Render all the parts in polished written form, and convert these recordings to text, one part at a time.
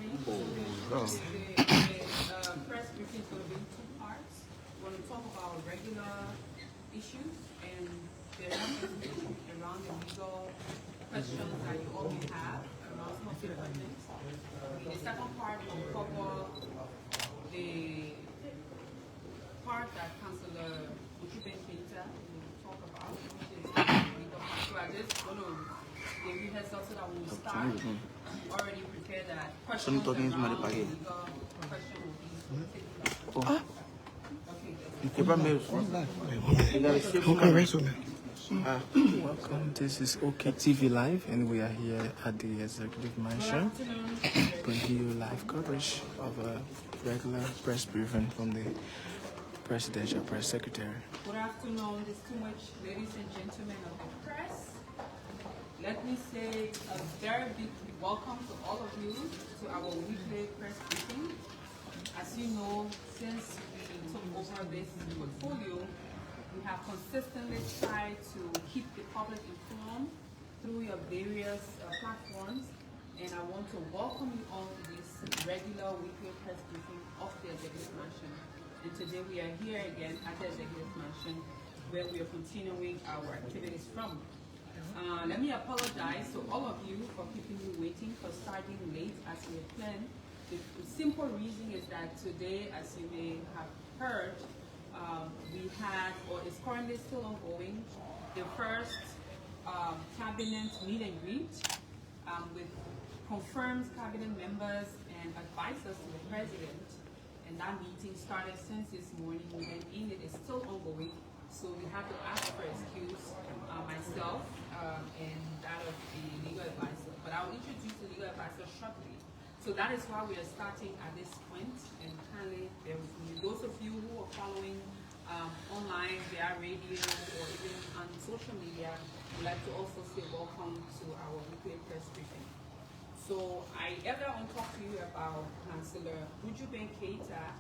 morning. So the press briefing is going to be in two parts. We're going to talk about regular issues and the information around the legal questions that you all may have around some of the questions. In the second part, we'll cover the part that Councillor Keita will talk about, which is the legal part. So I just want to give you heads up so that when we start, already prepare that questions around the legal question will be taken. Welcome, this is OK TV Live, and we are here at the Executive Mansion, bringing you live coverage of a regular press briefing from the Presidential Press Secretary. Good afternoon, distinguished ladies and gentlemen of the press. Let me say a very big welcome to all of you to our weekly press briefing. As you know, since we took over this portfolio, we have consistently tried to keep the public informed through your various platforms, and I want to welcome you all to this regular weekly press briefing of the Executive Mansion. And today we are here again at the Executive Mansion, where we are continuing our activities from. Let me apologize to all of you for keeping you waiting, for starting late as we had planned. The simple reason is that today, as you may have heard, we had, or is currently still ongoing, the first cabinet meet and greet with confirmed cabinet members and advisors to the president. And that meeting started since this morning, and it is still ongoing. So we have to ask for excuse, myself and that of the legal advisor. But I'll introduce the legal advisor shortly. So that is why we are starting at this point, and kindly bear with me. Those of you who are following online via radio or even on social media, would like to also say welcome to our weekly press briefing. So I earlier on talked to you about Councillor Keita.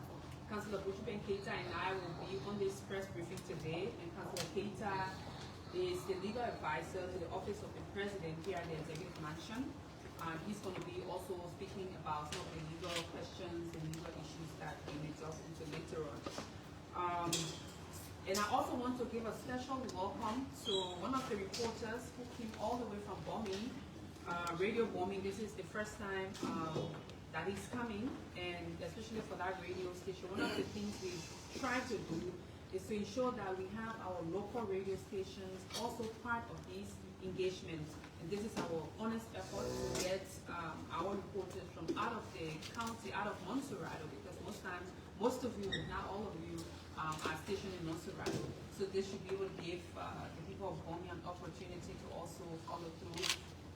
Councillor Keita and I will be on this press briefing today, and Councillor Keita is the legal advisor to the Office of the President here at the Executive Mansion. He's going to be also speaking about some of the legal questions and legal issues that we may delve into later on. And I also want to give a special welcome to one of the reporters who came all the way from Bombing, Radio Bombing. This is the first time that he's coming, and especially for that radio station, one of the things we try to do is to ensure that we have our local radio stations also part of these engagements. And this is our honest effort to get our reporters from out of the county, out of Montserrat, because most of you, if not all of you, are stationed in Montserrat. So this should be able to give the people of Bomi an opportunity to also follow through.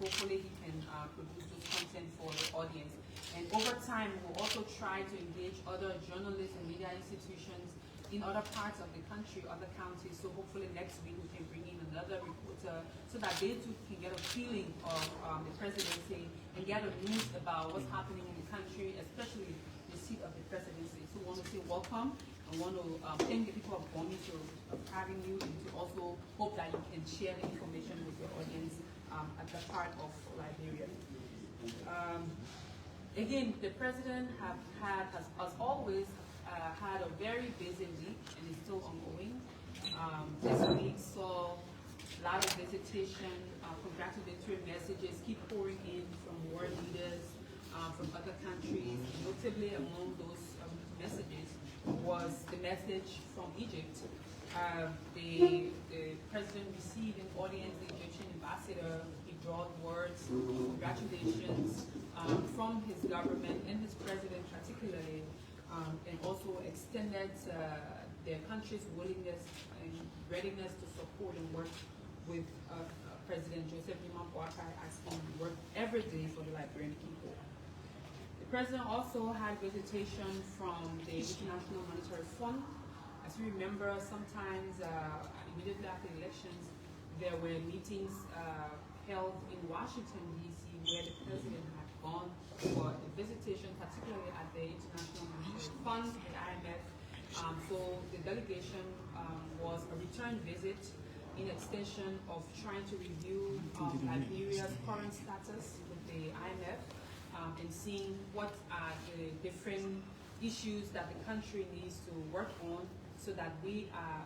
Hopefully he can produce this content for the audience. And over time, we'll also try to engage other journalists and media institutions in other parts of the country, other counties. So hopefully next week we can bring in another reporter so that they too can get a feeling of the presidency and get a news about what's happening in the country, especially the seat of the presidency. So we want to say welcome. I want to thank the people of Bomi for having you, and to also hope that you can share the information with your audience at the part of Liberia. Again, the president has always had a very busy week, and is still ongoing. This week saw a lot of visitation, congratulatory messages keep pouring in from world leaders from other countries. Notably among those messages was the message from Egypt. The president received an audience, the Egyptian ambassador. He brought words, congratulations from his government and his president particularly, and also extended their country's willingness and readiness to support and work with President Joseph Boakai as he worked every day for the Liberian people. The president also had visitation from the International Monetary Fund. As you remember, sometimes immediately after elections, there were meetings held in Washington, D.C., where the president had gone for a visitation, particularly at the International Monetary Fund, the IMF. So the delegation was a return visit in extension of trying to review Liberia's current status with the IMF. and seeing what are the different issues that the country needs to work on so that we are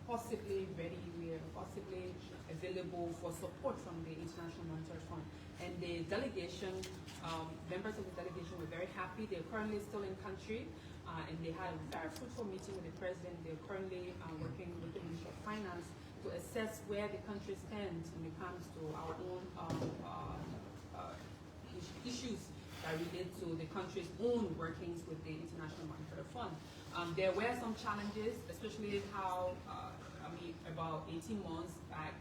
possibly ready, we are possibly available for support from the International Monetary Fund. And the delegation, members of the delegation were very happy. They're currently still in country, and they had a very fruitful meeting with the president. They're currently working with the Ministry of Finance to assess where the country stands when it comes to our own issues that relate to the country's own workings with the International Monetary Fund. There were some challenges, especially how, about 18 months back,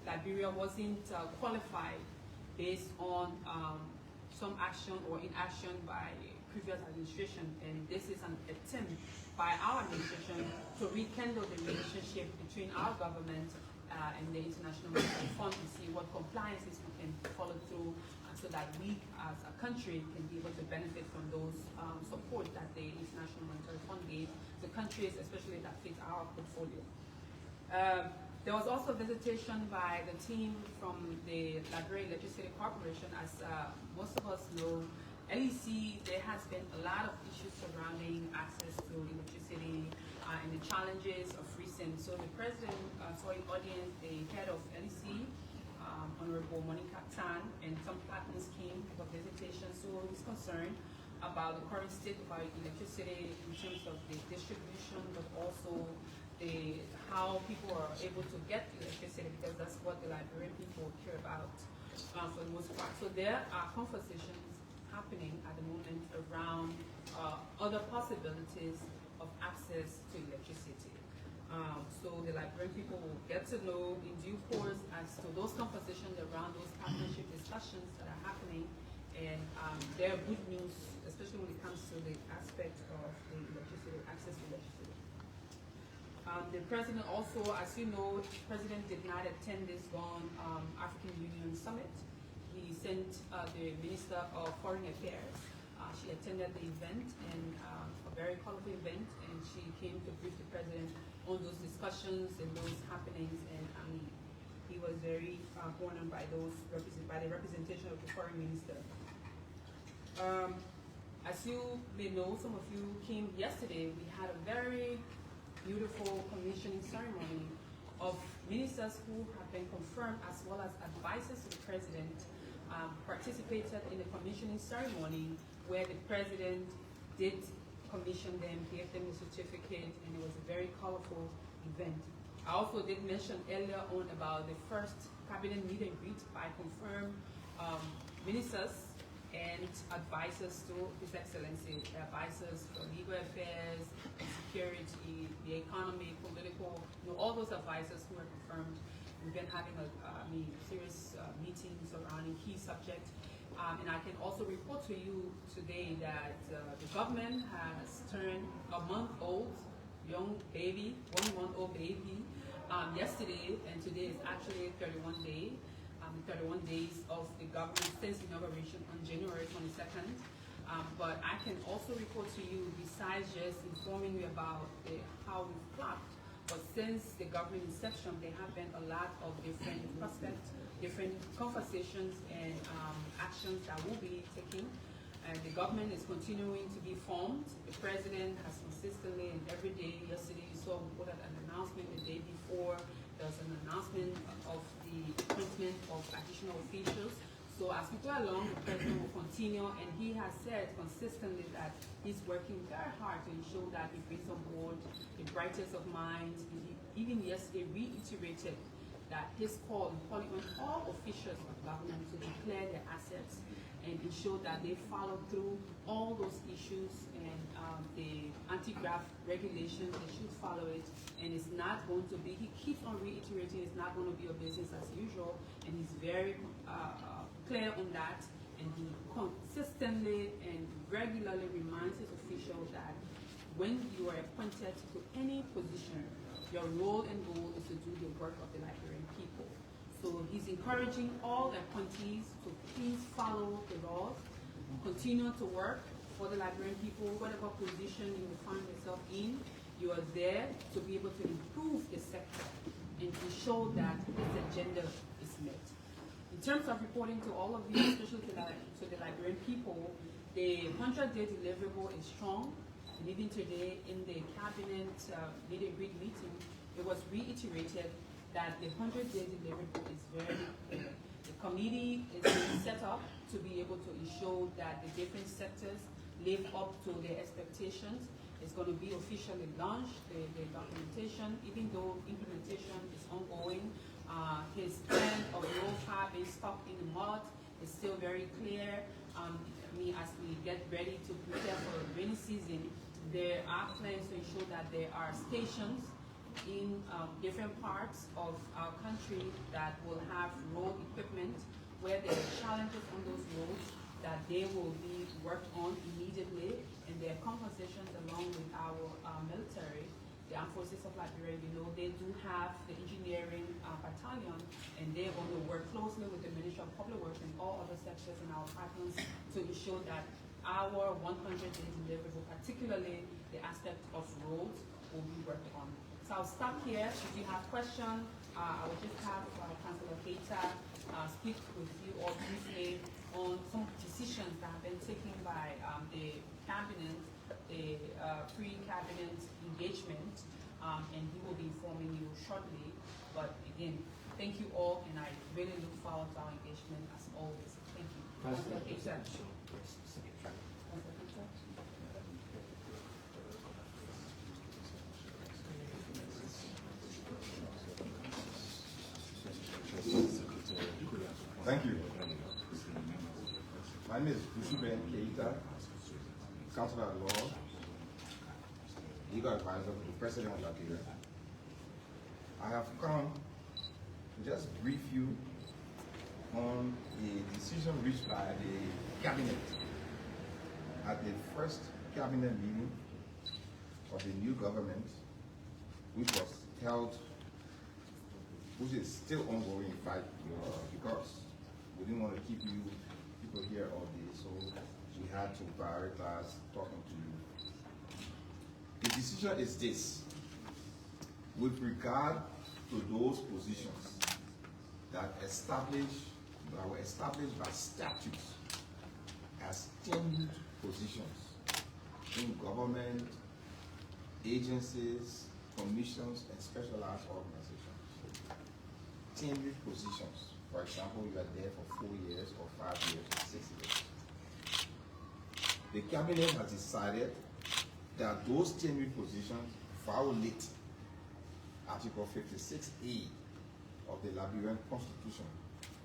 Liberia wasn't qualified based on some action or inaction by previous administration, and this is an attempt by our administration to rekindle the relationship between our government and the International Monetary Fund to see what compliances we can follow through so that we as a country can be able to benefit from those support that the International Monetary Fund gave to countries, especially that fit our portfolio. There was also visitation by the team from the Liberia Electricity Corporation. As most of us know, LEC, there has been a lot of issues surrounding access to electricity and the challenges of recent. So the president saw in audience the head of LEC, Honorable Monica Tan, and some partners came for visitation. So he's concerned about the current state of our electricity in terms of the distribution, but also how people are able to get electricity, because that's what the Liberian people care about for the most part. So there are conversations happening at the moment around other possibilities of access to electricity. So the Liberian people will get to know in due course as to those conversations around those partnership discussions that are happening, and there are good news, especially when it comes to the aspect of the electricity, access to electricity. The president also, as you know, the president did not attend this African Union Summit. He sent the Minister of Foreign Affairs. She attended the event, and a very colorful event, and she came to brief the president on those discussions and those happenings, and he was very honored by by the representation of the foreign minister. As you may know, some of you came yesterday, we had a very beautiful commissioning ceremony of ministers who have been confirmed, as well as advisors to the president, participated in the commissioning ceremony where the president did commission them, gave them the certificate, and it was a very colorful event. I also did mention earlier on about the first cabinet meet and greet by confirmed ministers and advisors to His Excellency, advisors for legal affairs, security, the economy, political, all those advisors who are confirmed. We've been having serious meetings surrounding key subjects. And I can also report to you today that the government has turned a month-old young baby, 1-month-old baby, yesterday, and today is actually 31 days of the government since inauguration on January 22nd. But I can also report to you, besides just informing you about how we've clocked, but since the government inception, there have been a lot of different prospects, different conversations and actions that we'll be taking. And the government is continuing to be formed. The president has consistently and every day, yesterday you saw we put out an announcement the day before. There was an announcement of the appointment of additional officials. So as we go along, the president will continue, and he has said consistently that he's working very hard to ensure that he brings on board the brightest of minds. He even yesterday reiterated that his call in calling on all officials of government to declare their assets and ensure that they follow through all those issues, and the anti-graft regulations, they should follow it, and it's not going to be, he keeps on reiterating, it's not going to be a business as usual, and he's very clear on that, and he consistently and regularly reminds his officials that when you are appointed to any position, your role and goal is to do the work of the Liberian people. So he's encouraging all appointees to please follow the laws, continue to work for the Liberian people, whatever position you will find yourself in. You are there to be able to improve the sector and to show that this agenda is met. In In terms of reporting to all of you, especially to the Liberian people, the 100-day deliverable is strong. And even today in the cabinet meet-and-greet meeting, it was reiterated that the 100-day deliverable is very clear. The committee is being set up to be able to ensure that the different sectors live up to their expectations. It's going to be officially launched, the documentation, even though implementation is ongoing. His plan of no car being stuck in the mud is still very clear. As we get ready to prepare for rainy season, there are plans to ensure that there are stations in different parts of our country that will have road equipment where there are challenges on those roads that they will be worked on immediately, and their conversations along with our military, the Armed Forces of Liberia. They do have the engineering battalion, and they're going to work closely with the Ministry of Public Works and all other sectors and our partners to ensure that our 100-day deliverable, particularly the aspect of roads, will be worked on. So I'll stop here. If you have questions, I will just have Councillor Keita speak with you all briefly on some decisions that have been taken by the cabinet, the pre-cabinet engagement, and he will be informing you shortly. But again, thank you all, and I really look forward to our engagement as always. Thank you. Councillor Keita. Thank you. My name is Kula Fofana, Councillor at Law, Legal Advisor to the President of Liberia. I have come to just brief you on a decision reached by the Cabinet at the first Cabinet meeting of the new government, which was held, which is still ongoing, in fact, because we didn't want to keep people here all day, so we had to prioritize talking to you. The decision is this: with regard to those positions that were established by statutes as tenured positions in government, agencies, commissions, and specialized organizations. Tenured positions. For example, you are there for 4 years or 5 years or 6 years. The Cabinet has decided that those tenured positions violate Article 56A of the Liberian Constitution,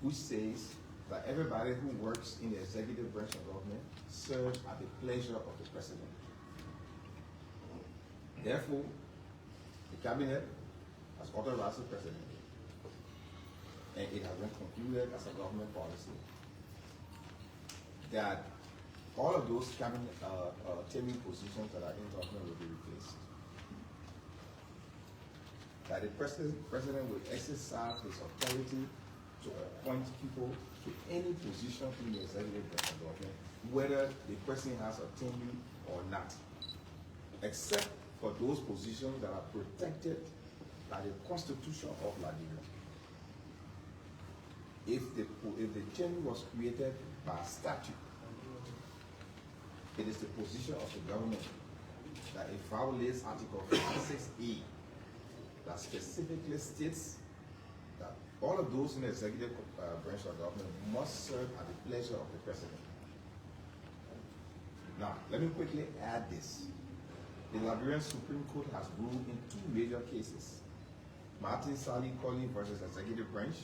which says that everybody who works in the executive branch of government serves at the pleasure of the President. Therefore, the Cabinet has authorized the President, and it has been concluded as a government policy, that all of those cabinet tenured positions that are in government will be replaced. That the president will exercise his authority to appoint people to any position in the executive branch of government, whether the person has a tenure or not, except for those positions that are protected by the Constitution of Liberia. If the tenure was created by statute, it is the position of the government that it violates Article 56A that specifically states that all of those in the executive branch of government must serve at the pleasure of the President. Now, let me quickly add this. The Liberian Supreme Court has ruled in 2 major cases: Martin Sally Colley versus Executive Branch,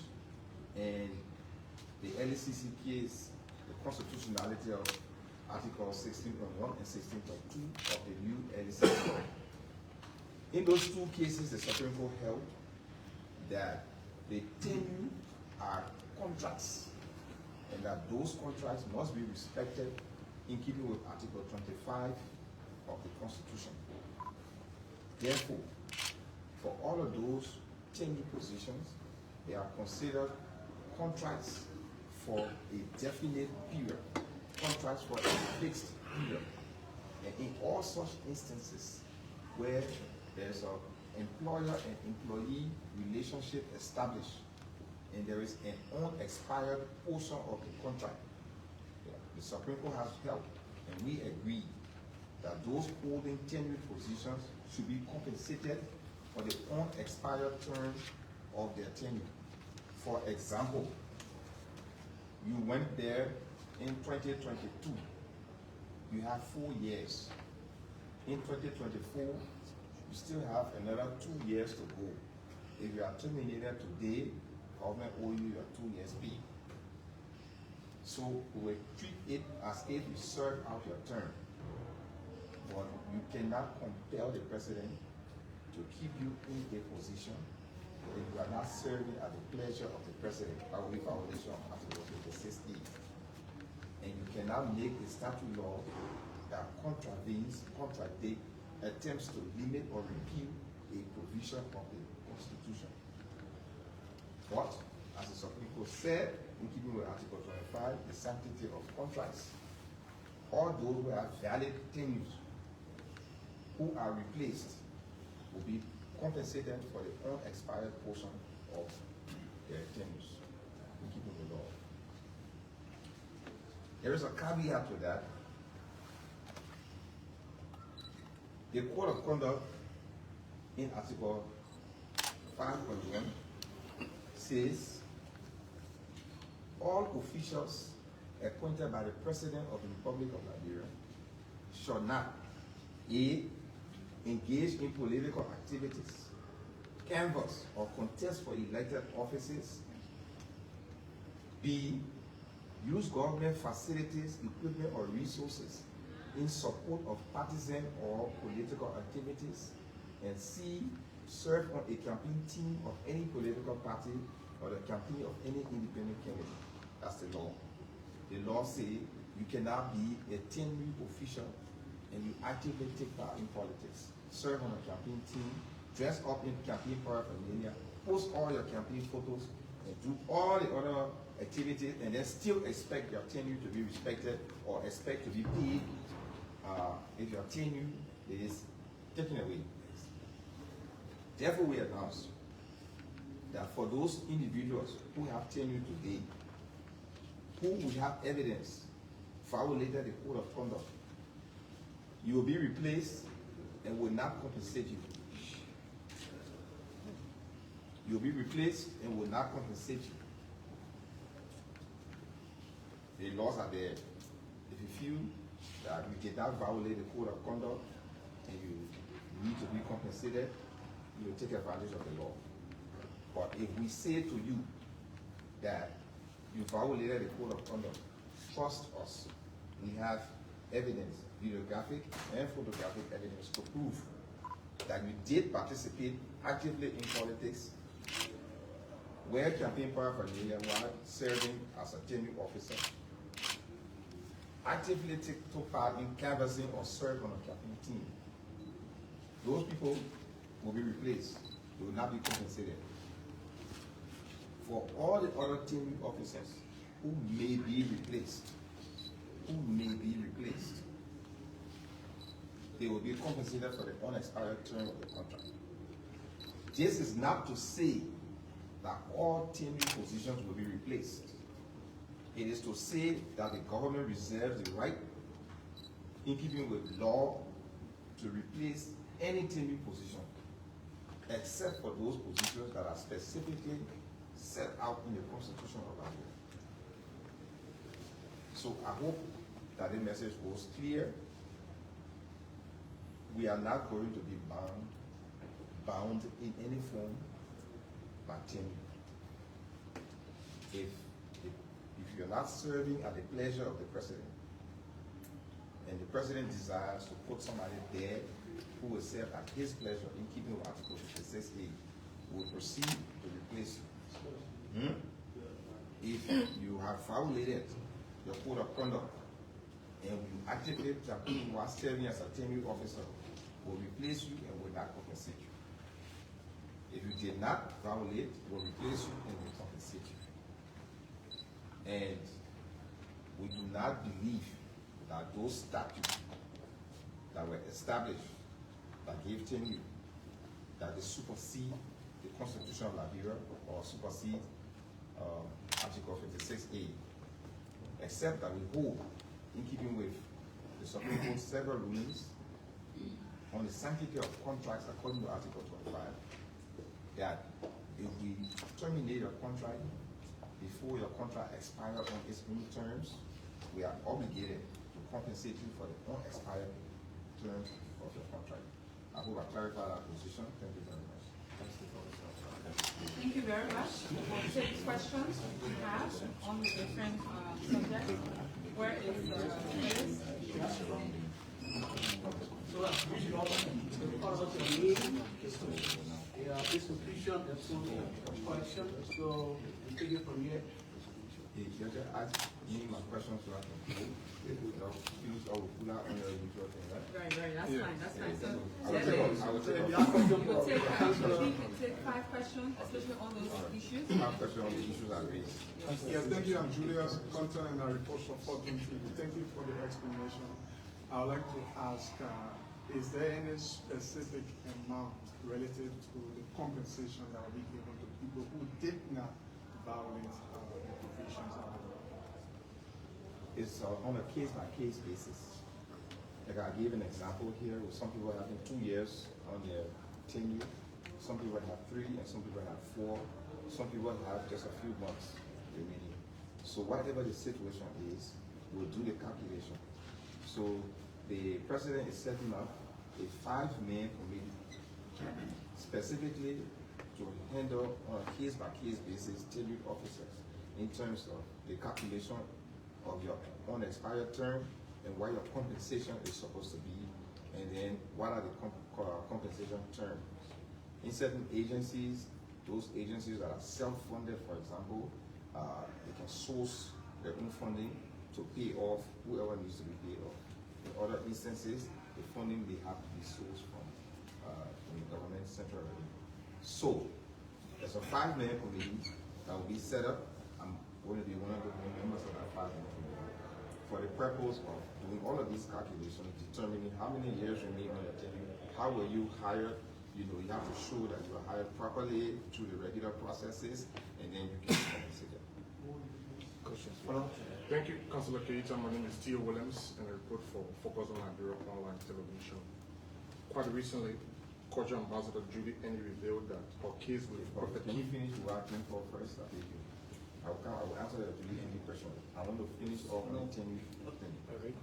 and the LECC case, the constitutionality of Article 16.1 and 16.2 of the new LECC. In those 2 cases, the Supreme Court held that the tenure are contracts, and that those contracts must be respected in keeping with Article 25 of the Constitution. Therefore, for all of those tenure positions, they are considered contracts for a definite period, contracts for a fixed period. And in all such instances where there's an employer and employee relationship established, and there is an unexpired portion of the contract, the Supreme Court has held, and we agree that those holding tenured positions should be compensated for the unexpired term of their tenure. For example, you went there in 2022, you have 4 years. In 2024, you still have another 2 years to go. If you are terminated today, government owe you your 2 years pay. So we will treat it as if you serve out your term. But you cannot compel the president to keep you in a position if you are not serving at the pleasure of the president. That will be violation of Article 56A. And you cannot make a statute law that contradicts attempts to limit or repeal a provision of the Constitution. But, as the Supreme Court said, in keeping with Article 25, the sanctity of contracts, all those who have valid tenures who are replaced will be compensated for the unexpired portion of their tenures, in keeping with the law. There is a caveat to that. The Code of Conduct in Article 5.1 says all officials appointed by the President of the Republic of Liberia shall not A. engage in political activities, canvass or contest for elected offices, B. use government facilities, equipment or resources in support of partisan or political activities, and C. serve on a campaign team of any political party or the campaign of any independent candidate. That's the law. The law says you cannot be a tenured official and you actively take part in politics, serve on a campaign team, dress up in campaign paraphernalia, post all your campaign photos, and do all the other activities, and then still expect your tenure to be respected or expect to be paid if your tenure is taken away. Therefore, we announce that for those individuals who have tenure today, who would have evidence violated the Code of Conduct, you will be replaced and will not compensate you. You will be replaced and will not compensate you. The laws are there. If you feel that you did not violate the Code of Conduct and you need to be compensated, you will take advantage of the law. But if we say to you that you violated the Code of Conduct, trust us. We have evidence, videographic and photographic evidence to prove that you did participate actively in politics, wear campaign paraphernalia while serving as a tenured officer, actively took part in canvassing or served on a campaign team. Those people will be replaced. They will not be compensated. For all the other tenured officers who may be replaced, they will be compensated for the unexpired term of the contract. This is not to say that all tenured positions will be replaced. It is to say that the government reserves the right, in keeping with law, to replace any tenured position, except for those positions that are specifically set out in the Constitution of Liberia. So I hope that the message was clear. We are not going to be bound in any form by tenure. If you're not serving at the pleasure of the president, and the president desires to put somebody there who will serve at his pleasure in keeping with Article 56A, will proceed to replace you. If you have violated your Code of Conduct and you actively campaign while serving as a tenured officer, will replace you and will not compensate you. If you did not violate, will replace you and will compensate you. And we do not believe that those statutes that were established, that gave tenure, that they supersede the Constitution of Liberia or supersede Article 56A, except that we hold, in keeping with the Supreme Court's several rulings on the sanctity of contracts according to Article 25, that if we terminate a contract before your contract expires on its own terms, we are obligated to compensate you for the unexpired terms of your contract. I hope I clarified our position. Thank you very much. Thank you very much. We'll take questions we have on the different subjects. Where is the list? Institution and some question, so we take it from here. You just ask me my questions so I can use our Kula on your usual thing, right? Right, that's fine, that's fine. So, I will take we'll take 5 questions, especially on those issues. 5 questions on the issues I raised. Yes, thank you. I'm Julius, content and a report for 14. Thank you for the explanation. I would like to ask, is there any specific amount relative to the compensation that will be given to people who did not violate the provisions of the law? It's on a case-by-case basis. Like I gave an example here, with some people having 2 years on their tenure, some people have 3, and some people have 4, some people have just a few months remaining. So whatever the situation is, we'll do the calculation. So the president is setting up a 5-man committee specifically to handle on a case-by-case basis tenured officers in terms of the calculation of your unexpired term and what your compensation is supposed to be, and then what are the compensation terms. In certain agencies, those agencies that are self-funded, for example, they can source their own funding to pay off whoever needs to be paid off. In other instances, the funding may have to be sourced from the government central revenue. So, there's a 5-man committee that will be set up. I'm going to be one of the members of that 5-man committee for the purpose of doing all of these calculations, determining how many years remain on your tenure, how were you hired. You know, you have to show that you were hired properly through the regular processes, and then you can compensate them. Thank you, Councillor Keita. My name is Theo Williams, and I report for Focus on Liberia Online Television. Quite recently, Culture Ambassador Judy Eni revealed that her case with Can you finish what I'm for first? I think I will answer the Judy Eni question. I want to finish off my tenure thing.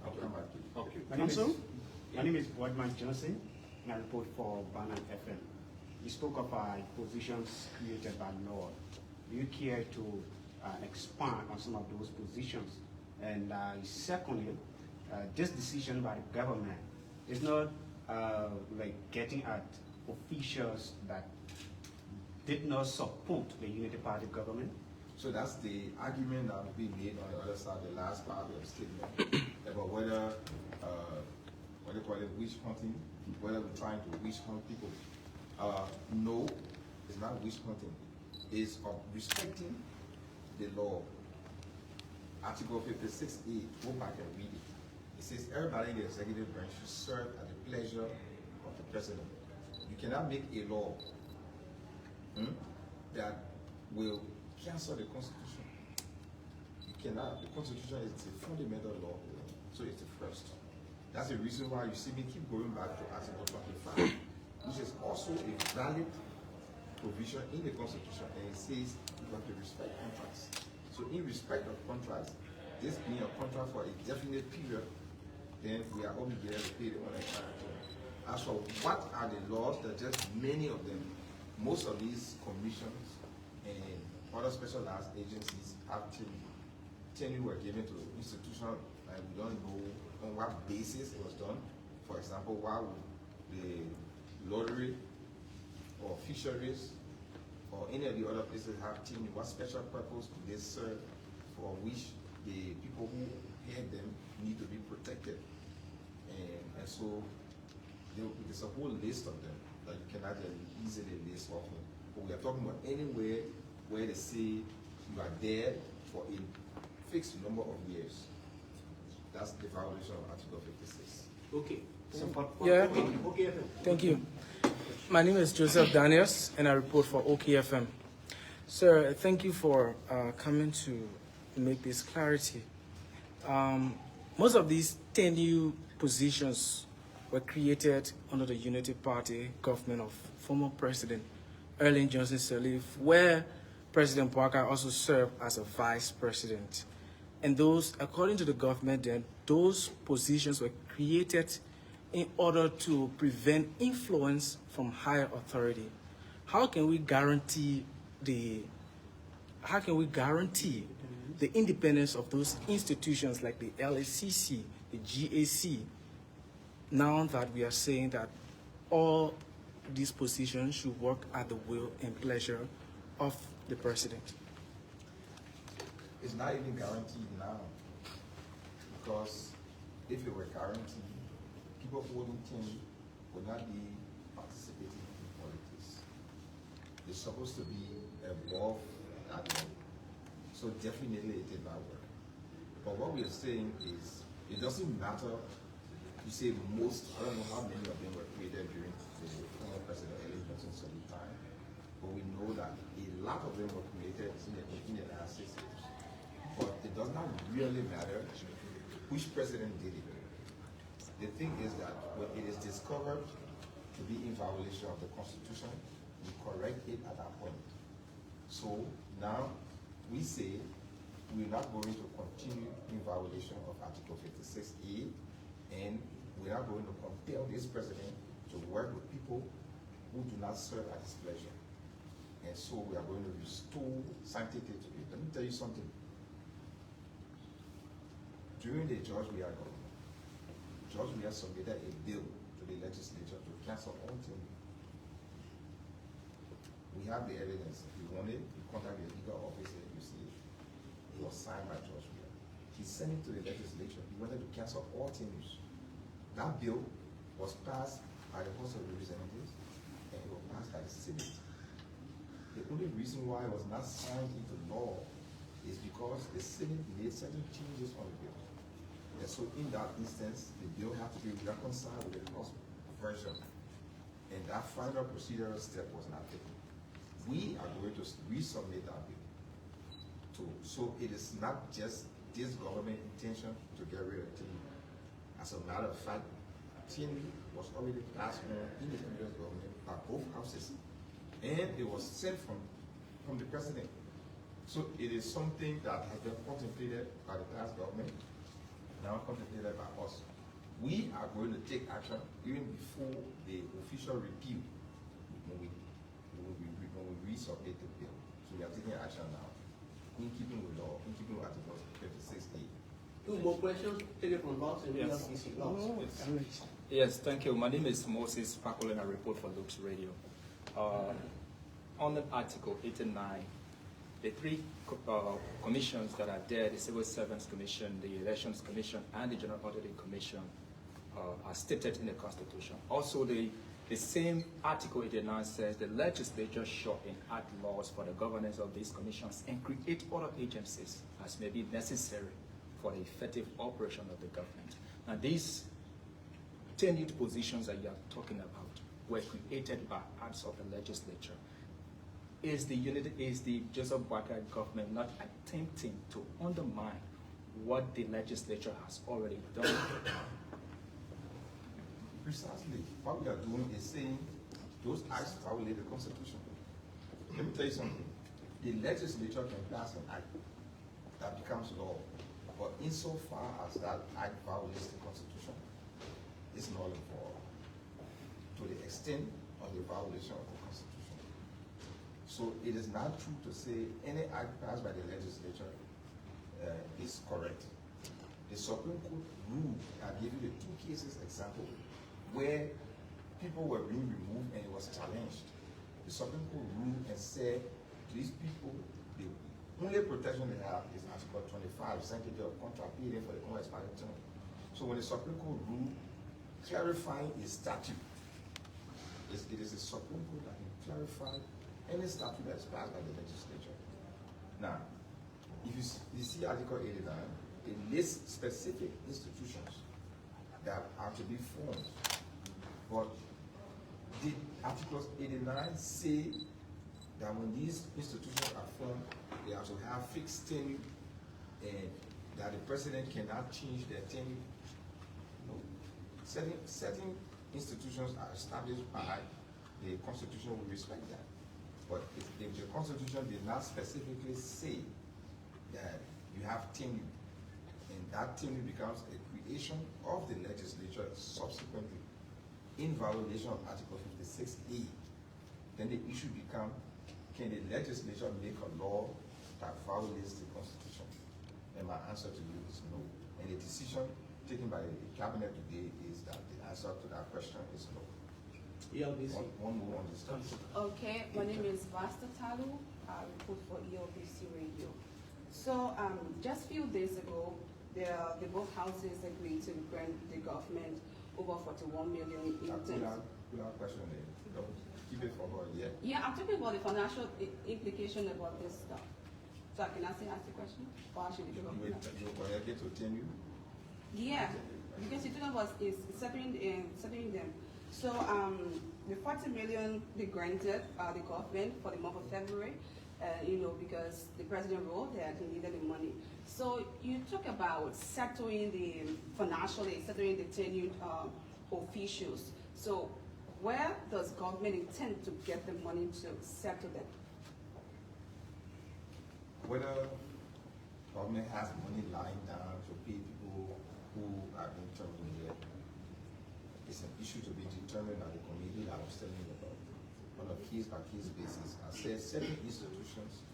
I'll come back to you. Okay. My name is Boardman Johnson, and I report for Banner FM. You spoke of positions created by law. Do you care to expand on some of those positions? And secondly, this decision by the government is not like getting at officials that did not support the Unity Party government. So that's the argument that will be made on the other side, the last part of the statement, about whether, what do you call it, witch hunting, whether we're trying to witch hunt people. No, it's not witch hunting. It's respecting the law. Article 56A, go back and read it. It says everybody in the executive branch should serve at the pleasure of the president. You cannot make a law that will cancel the Constitution. You cannot. The Constitution is a fundamental law, so it's the first. That's the reason why you see me keep going back to Article 25, which is also a valid provision in the Constitution, and it says you have to respect contracts. So in respect of contracts, this being a contract for a definite period, then we are obligated to pay the unexpired term. As for what are the laws, there are just many of them. Most of these commissions and other specialized agencies have tenure were given to institutions, and we don't know on what basis it was done. For example, why would the lottery or fisheries or any of the other places have tenure? What special purpose do they serve for which the people who head them need to be protected? And so there's a whole list of them that you cannot easily list off. But we are talking about anywhere where they say you are there for a fixed number of years. That's the violation of Article 56. Okay. Yeah. Okay. Thank you. My name is Joseph Daniels, and I report for OKFM. Sir, thank you for coming to make this clarity. Most of these 10 new positions were created under the Unity Party government of former President Erling Johnson Sirleaf, where President Parker also served as a vice president. And those, according to the government then, those positions were created in order to prevent influence from higher authority. How can we guarantee the independence of those institutions like the LACC, the GAC, now that we are saying that all these positions should work at the will and pleasure of the president? It's not even guaranteed now, because if it were guaranteed, people holding team would not be participating in politics. It's supposed to be above that level. So definitely it did not work. But what we are saying is, it doesn't matter. You say most, I don't know how many of them were created during the former President Erling Johnson Sirleaf time, but we know that a lot of them were created in the last 6 years. But it does not really matter which president did it. The thing is that when it is discovered to be in violation of the Constitution, we correct it at that point. So now we say we're not going to continue in violation of Article 56A, and we are going to compel this president to work with people who do not serve at his pleasure. And so we are going to restore sanctity to it. Let me tell you something. During the George Weah government, George Weah submitted a bill to the legislature to cancel all tenure. We have the evidence. If you want it, you contact the legal officer, you see it. It was signed by George Weah. He sent it to the legislature. He wanted to cancel all tenures. That bill was passed by the House of Representatives and it was passed by the Senate. The only reason why it was not signed into law is because the Senate made certain changes on the bill. And so in that instance, the bill had to be reconciled with the House version. And that final procedural step was not taken. We are going to resubmit that bill. So it is not just this government intention to get rid of TINI. As a matter of fact, TINI was already passed on in the previous government by both houses. And it was sent from the president. So it is something that has been contemplated by the past government, now contemplated by us. We are going to take action even before the official repeal when we resubmit the bill. So we are taking action now, in keeping with law, in keeping with Article 56A. Two more questions taken from Lots and Yes. Yes, thank you. My name is Moses Pakola and I report for Lux Radio. On the Article 89, the three commissions that are there, the Civil Servants Commission, the Elections Commission, and the General Auditing Commission are stated in the Constitution. Also, the same Article 89 says the legislature shall enact laws for the governance of these commissions and create other agencies as may be necessary for the effective operation of the government. Now, these tenured positions that you are talking about were created by acts of the legislature. Is the Joseph Boakai government not attempting to undermine what the legislature has already done? Precisely. What we are doing is saying those acts violate the Constitution. Let me tell you something. The legislature can pass an act that becomes law, but insofar as that act violates the Constitution, it's null and void to the extent of the violation of the Constitution. So it is not true to say any act passed by the legislature is correct. The Supreme Court ruled, I give you the two cases example, where people were being removed and it was challenged. The Supreme Court ruled and said, these people, the only protection they have is Article 25, sanctity of contract paid for the unexpired term. So when the Supreme Court ruled, clarifying a statute, it is the Supreme Court that can clarify any statute that is passed by the legislature. Now, if you see Article 89, it lists specific institutions that are to be formed. But did Article 89 say that when these institutions are formed, they have to have fixed tenure, and that the president cannot change their tenure. No. Certain institutions are established by the Constitution, we respect that. But if the Constitution did not specifically say that you have tenure, and that tenure becomes a creation of the legislature subsequently, in violation of Article 56A, then the issue becomes, can the legislature make a law that violates the Constitution? And my answer to you is no. And the decision taken by the cabinet today is that the answer to that question is no. One more on this topic. Okay, my name is Vasta Talu. I report for ELBC Radio. So just a few days ago, the both houses agreed to grant the government over 41 million in We have a question there. Don't keep it for her yet. Yeah, I'm talking about the financial implication about this stuff. So can I ask the question? Or should we go? You will get to tell you? Yeah, because you're talking about is settling them. So the 40 million they granted the government for the month of February, because the president wrote that he needed the money. So you talk about settling the tenured officials. So where does government intend to get the money to settle them? Whether government has money lying down to pay people who have been terminated, it's an issue to be determined by the committee that I was telling you about on a case-by-case basis. I said certain institutions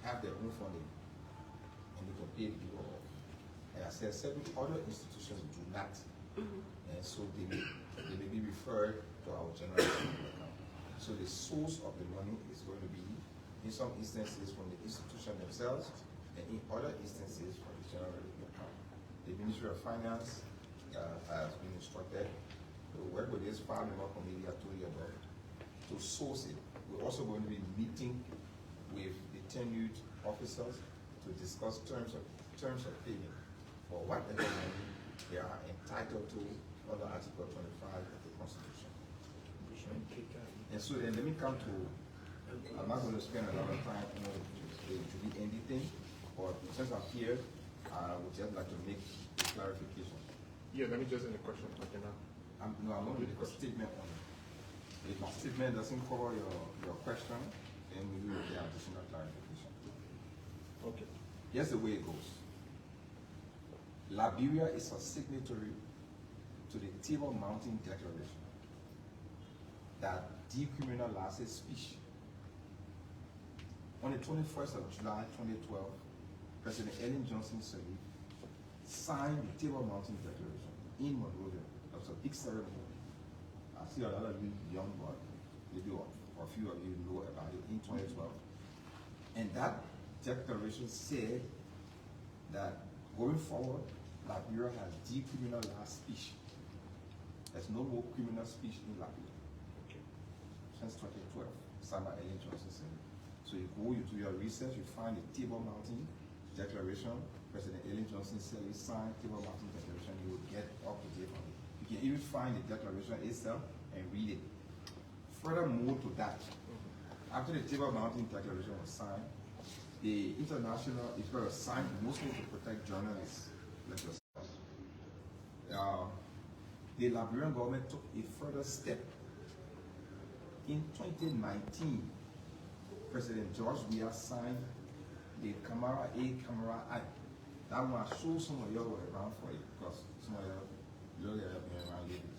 have their own funding and they can pay people off. And I said certain other institutions do not. And so they may be referred to our general account. So the source of the money is going to be, in some instances, from the institution themselves, and in other instances, from the general account. The Ministry of Finance has been instructed to work with this 5-member committee I told you about to source it. We're also going to be meeting with the tenured officers to discuss terms of payment for whatever money they are entitled to under Article 25 of the Constitution. And so then let me come to, I'm not going to spend a lot of time to be anything, but since I'm here, I would just like to make a clarification. Yeah, let me just end the question. Okay, now. I'm going to make a statement on it. If my statement doesn't cover your question, then we will get additional clarification. Okay. Here's the way it goes. Liberia is a signatory to the Table Mountain Declaration that decriminalizes speech. On the 21st of July 2012, President Ellen Johnson Sirleaf signed the Table Mountain Declaration in Monrovia. It was a big ceremony. I see a lot of you young, but maybe a few of you know about it in 2012. And that declaration said that going forward, Liberia has decriminalized speech. There's no more criminal speech in Liberia. Okay. Since 2012, signed by Ellen Johnson Sirleaf. So you go, you do your research, you find the Table Mountain Declaration, President Ellen Johnson Sirleaf signed Table Mountain Declaration, you will get up to date on it. You can even find the declaration itself and read it. Furthermore to that, after the Table Mountain Declaration was signed, the international, it was signed mostly to protect journalists like yourself. The Liberian government took a further step. In 2019, President George Weah signed the Camara A. Camara Act. That one I show some of you were around for it because some of you have been around lately.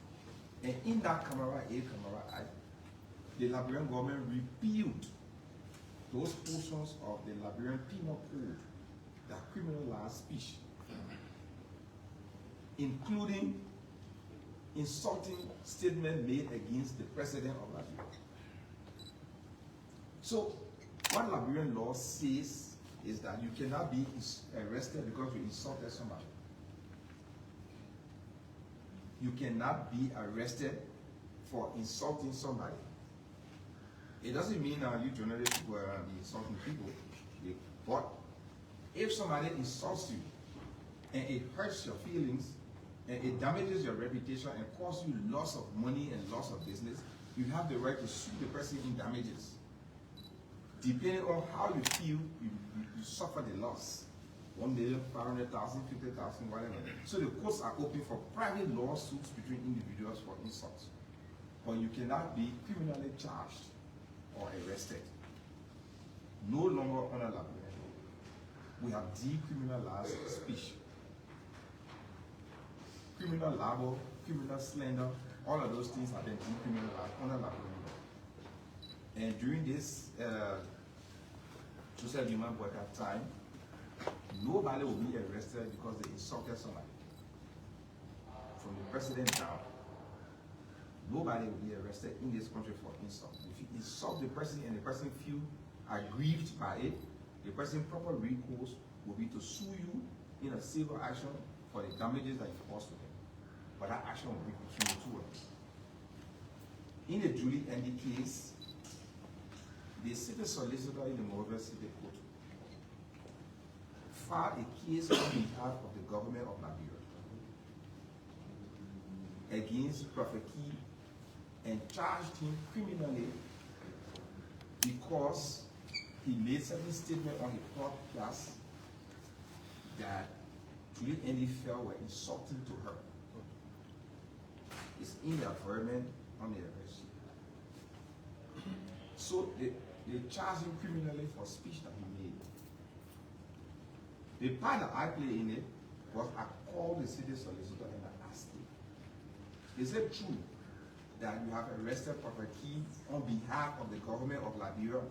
And in that Camara A. Camara Act, the Liberian government repealed those portions of the Liberian Penal Code that criminalize speech, including insulting statement made against the president of Liberia. So, what Liberian law says is that you cannot be arrested because you insulted somebody. You cannot be arrested for insulting somebody. It doesn't mean you journalists were insulting people, but if somebody insults you and it hurts your feelings and it damages your reputation and causes you loss of money and loss of business, you have the right to sue the person in damages. depending on how you feel, you suffer the loss. 1,500,000, 50,000, whatever. So the courts are open for private lawsuits between individuals for insults. But you cannot be criminally charged or arrested. No longer under Liberia. We have decriminalized speech. Criminal libel, criminal slander, all of those things have been decriminalized under Liberia. And during this social human boycott time, nobody will be arrested because they insulted somebody. From the president down, nobody will be arrested in this country for insult. If you insult the person and the person feel aggrieved by it, the person's proper recourse will be to sue you in a civil action for the damages that you caused to them. But that action will be between the two of them. In the Julie Andy case, the city solicitor in the Monrovia City Court filed a case on behalf of the government of Liberia against Prophet Key and charged him criminally because he made certain statements on his podcast that Julie Andy felt were insulting to her. It's in the environment on the arrest. So they charged him criminally for speech that he made. The part that I played in it was I called the city solicitor and I asked him, is it true that you have arrested Prophet Key on behalf of the government of Liberia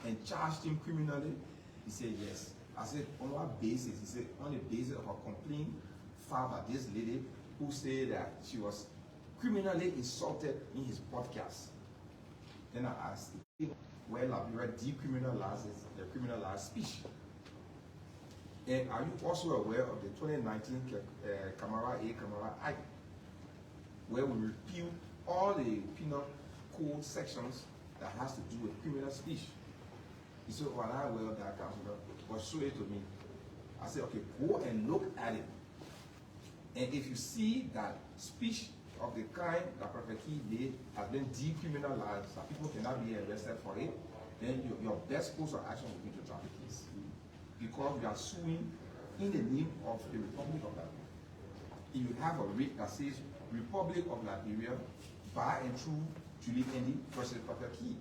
and charged him criminally? He said yes. I said, on what basis? He said, on the basis of a complaint filed by this lady who said that she was criminally insulted in his podcast. Then I asked him, well, Liberia decriminalizes the criminalized speech. And are you also aware of the 2019 Camara Act, where we repeal all the penal code sections that has to do with criminal speech? He said, well, I'm aware of that, Councilor, but show it to me. I said, okay, go and look at it. And if you see that speech of the kind that Prophet Key did has been decriminalized, that people cannot be arrested for it, then your best course of action will be to drop the case. Because you are suing in the name of the Republic of Liberia. If you have a writ that says Republic of Liberia by and through Julie Andy versus Prophet Key,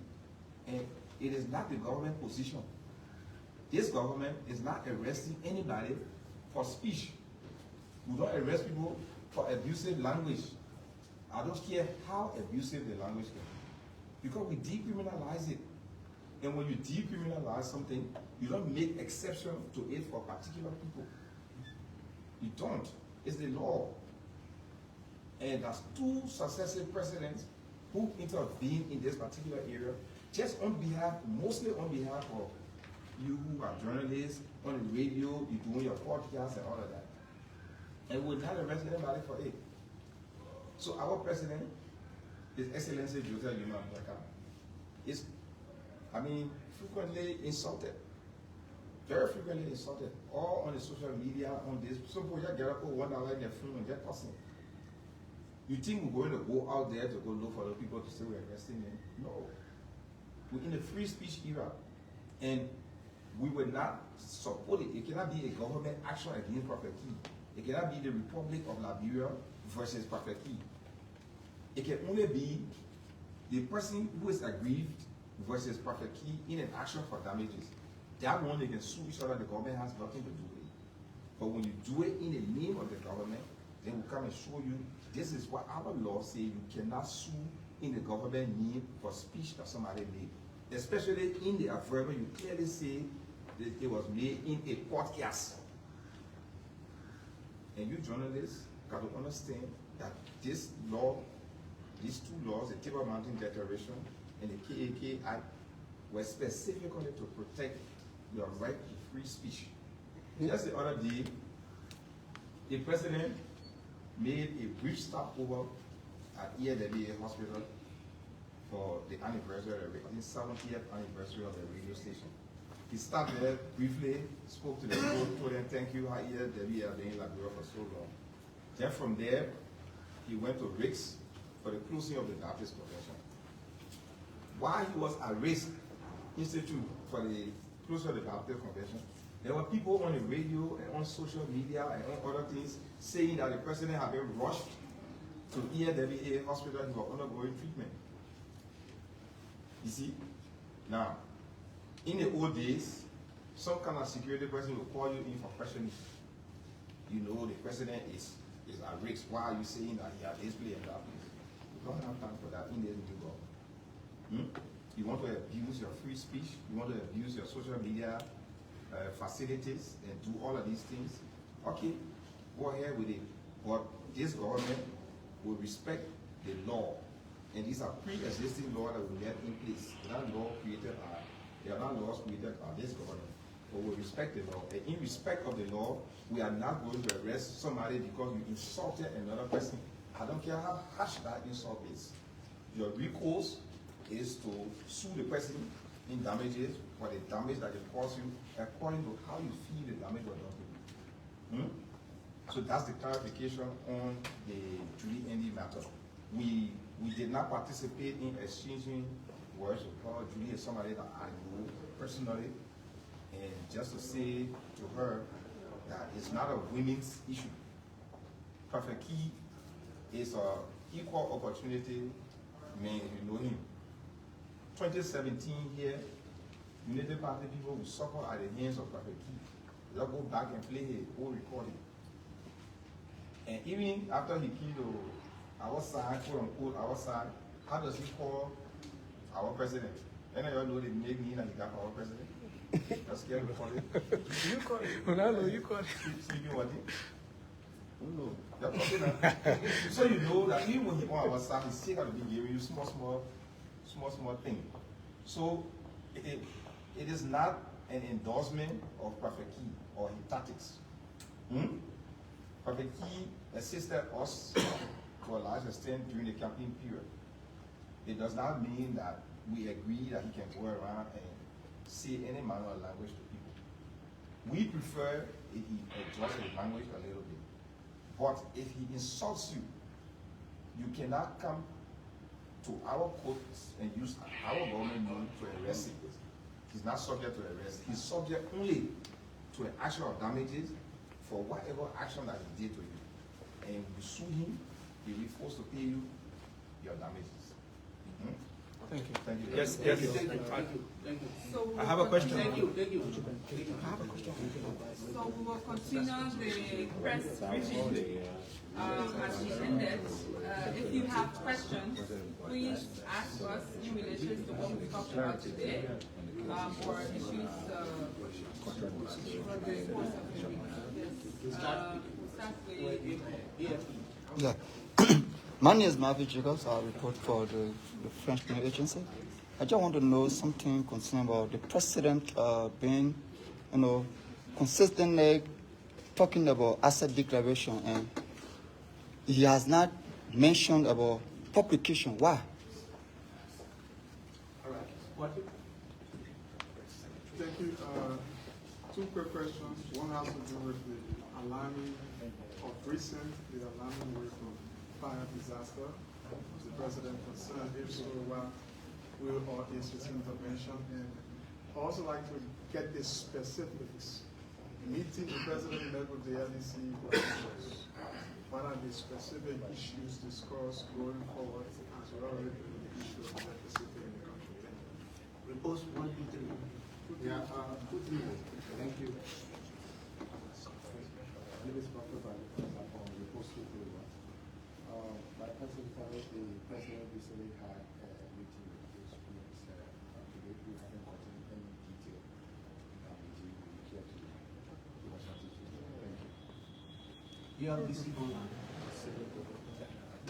and it is not the government position. This government is not arresting anybody for speech. We don't arrest people for abusive language. I don't care how abusive the language can be, because we decriminalize it. And when you decriminalize something, you don't make exception to it for particular people. You don't. It's the law. And there's two successive presidents who intervened in this particular area, just on behalf, mostly on behalf of you who are journalists, on the radio, you doing your podcast and all of that. And we'll not arrest anybody for it. So our president, His Excellency Joseph Yuma Abubakar, is, frequently insulted. Very frequently insulted. All on the social media, on this. Some people just get up, one hour in their phone and get passing. You think we're going to go out there to go look for the people to say we're arresting them? No. We're in a free speech era. And we will not support it. It cannot be a government action against Prophet Key. It cannot be the Republic of Liberia versus Prophet Key. It can only be the person who is aggrieved versus Prophet Key in an action for damages. That one, they can sue each other. The government has nothing to do with it. But when you do it in the name of the government, then we'll come and show you this is what our law says. You cannot sue in the government name for speech that somebody made. Especially in the affirmative, you clearly say that it was made in a podcast. And you journalists got to understand that this law, these two laws, the Table Mountain Declaration and the KAK Act, were specifically to protect your right to free speech. Just the other day, the president made a brief stopover at ELWA Hospital for the anniversary, the 70th anniversary of the radio station. He stopped there briefly, spoke to the people, told them thank you, how ELWA have been in Liberia for so long. Then from there, he went to Rick's for the closing of the Baptist Convention. While he was at risk, Institute for the closure of the Baptist Convention, there were people on the radio and on social media and on other things saying that the president had been rushed to ELWA hospital. He was undergoing treatment. You see? Now, in the old days, some kind of security person will call you in for questioning. You know the president is at risk. Why are you saying that he has this place and that place? We don't have time for that in this new government. You want to abuse your free speech, you want to abuse your social media facilities and do all of these things. Okay, go ahead with it. But this government will respect the law. And these are pre-existing laws that we get in place. They are not laws created by this government. But we respect the law. And in respect of the law, we are not going to arrest somebody because you insulted another person. I don't care how harsh that insult is. Your recourse is to sue the person in damages for the damage that it caused you according to how you feel the damage was done to you. So that's the clarification on the Julie Andy matter. We did not participate in exchanging words with her. Julie is somebody that I know personally, and just to say to her that it's not a women's issue. Prophet Key is an equal opportunity man, you know him. 2017 here, United Party people will suffer at the hands of Prophet Key. They'll go back and play his whole recording. And even after he killed our side, quote unquote, our side, how does he call our president? Any of y'all know they make me and he got our president? That's scary to call it. You call it. Ronaldo, you call it. Speaking what? No. So you know that even when he on our side, he's still got to be giving you small thing. So it is not an endorsement of Prophet Key or his tactics. Prophet Key assisted us to a large extent during the campaign period. It does not mean that we agree that he can go around and say any manner of language to people. We prefer if he adjusts his language a little bit. But if he insults you, you cannot come to our courts and use our government money to arrest him. He's not subject to arrest. He's subject only to an action of damages for whatever action that he did to you. And you sue him, he will be forced to pay you your damages. Thank you. Thank you. Yes. Thank you. So I have a question. Thank you. So we will continue the press briefing as we ended. If you have questions, please ask us in relation to what we talked about today, or issues for the course of the week. We'll start with Yeah. My name is Marvin Jacobs. I report for the French News Agency. I just want to know something concerning about the president being, consistently talking about asset declaration, and he has not mentioned about publication. Why? All right. What? Thank you. Two quick questions. One has to do with the alarming of recent, the alarming wave of fire disaster. Was the president concerned? If so, what will or is his intervention? And I also like to get the specifics. Meeting the president met with the LDC. What are the specific issues discussed going forward as well as the issue of electricity in the country? Repose 1, 2, 3. Yeah, 2, 3. Thank you. My name is Dr. Bali from Repose 2, 3. My personal the president recently had a meeting with those students. Today we haven't gotten any detail about the meeting. We care to give us an attitude. Thank you. You are ABC online.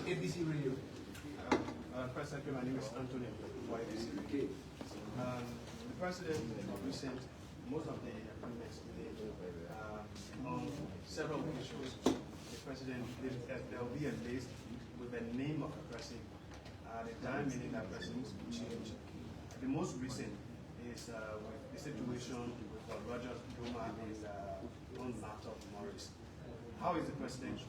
ABC Radio. Press Secretary, my name is Anthony for ABC. The president recent most of the appointments made on several occasions. The president, there will be a list with the name of the person, the time meaning that person is changed. The most recent is with the situation with Rogers Duma and one matter of Morris. How is the president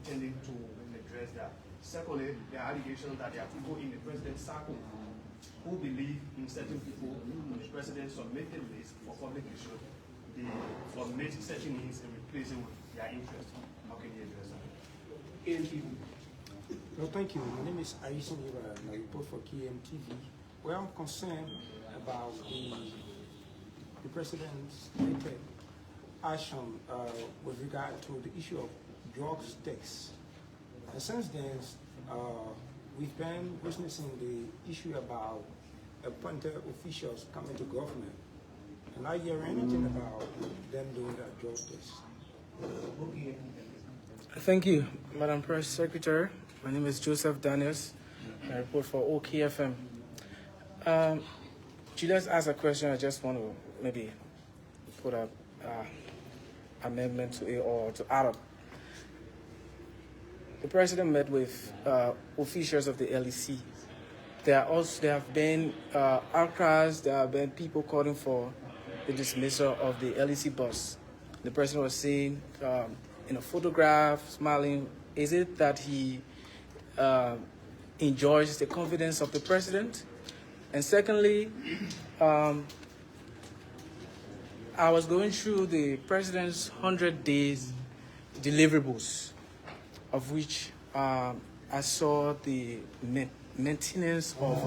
intending to address that? Secondly, the allegation that there are people in the president's circle who believe in certain people, the president submit the list for public issue, they omit certain names and replace them with their interest. How can you address that? KMTV. No, thank you. My name is Aisha Niva, and I report for KMTV. Where I'm concerned about the president's stated action with regard to the issue of drugs tax. And since then, we've been witnessing the issue about appointed officials coming to government. And I hear anything about them doing that drug tax. Thank you, Madam Press Secretary. My name is Joseph Daniels. I report for OKFM. Julius asked a question. I just want to maybe put a amendment to it or to add up. The president met with officials of the LEC. There have been outcries. There have been people calling for the dismissal of the LEC boss. The president was saying in a photograph, smiling. Is it that he enjoys the confidence of the president? And secondly, I was going through the president's 100 days deliverables, of which I saw the maintenance of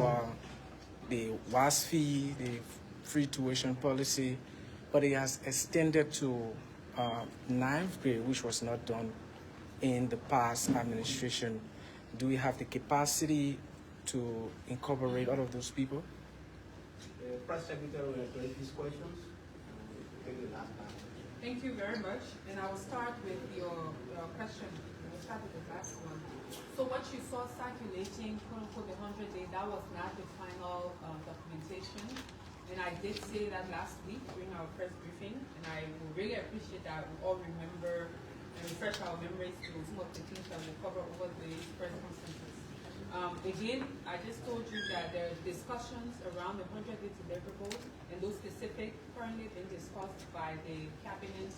the WASFI, the free tuition policy, but it has extended to 9th grade, which was not done in the past administration. Do we have the capacity to incorporate all of those people? The Press Secretary will address these questions. Thank you very much. And I will start with your question. We'll start with the last one. So what you saw circulating, quote unquote, the 100-day, that was not the final documentation. And I did say that last week during our press briefing, and I will really appreciate that we all remember and refresh our memories to some of the things that we cover over the press conferences. Again, I just told you that there are discussions around the 100-day deliverables, and those specific currently being discussed by the cabinet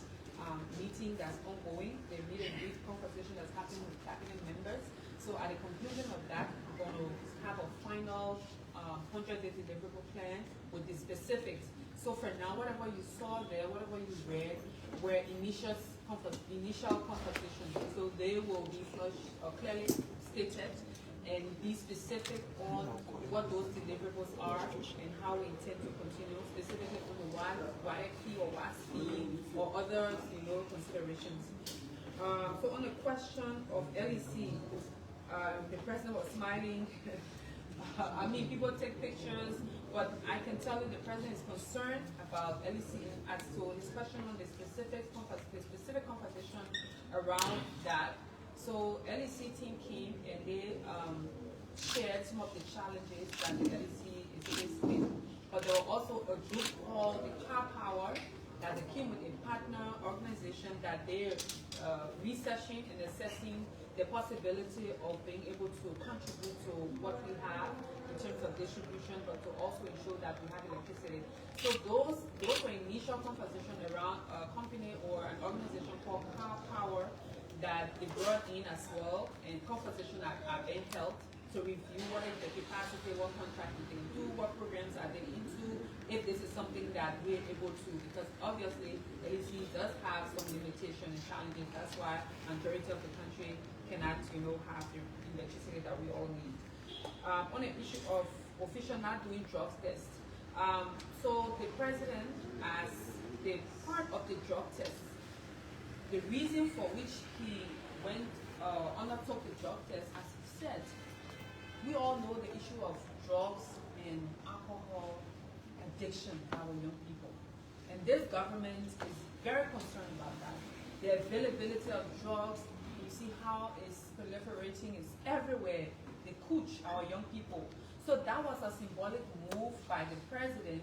meeting that's ongoing. The meet and greet conversation that's happening with cabinet members. So at the conclusion of that, we're going to have a final 100-day deliverable plan with the specifics. So for now, whatever you saw there, whatever you read, were initial conversations. So they will be clearly stated and be specific on what those deliverables are and how we intend to continue, specifically on the YFP or WASP or other considerations. So on the question of LEC, the president was smiling. I mean, people take pictures, but I can tell you the president is concerned about LEC as to his question on the specific conversation around that. So LEC team came and they shared some of the challenges that the LEC is faced with. But there was also a group called the Car Power that they came with a partner organization that they're researching and assessing the possibility of being able to contribute to what we have in terms of distribution, but to also ensure that we have electricity. So those were initial conversation around a company or an organization called Car Power that they brought in as well, and conversations are being held to review what is the capacity, what contract we can do, what programs are they into, if this is something that we're able to, because obviously LEC does have some limitations and challenges. That's why the majority of the country cannot, have the electricity that we all need. On the issue of official not doing drugs tests, so the president, as the part of the drug test, the reason for which he undertook the drug test, as he said, we all know the issue of drugs and alcohol addiction for our young people. And this government is very concerned about that. The availability of drugs, you see how it's proliferating, it's everywhere. They coach our young people. So that was a symbolic move by the president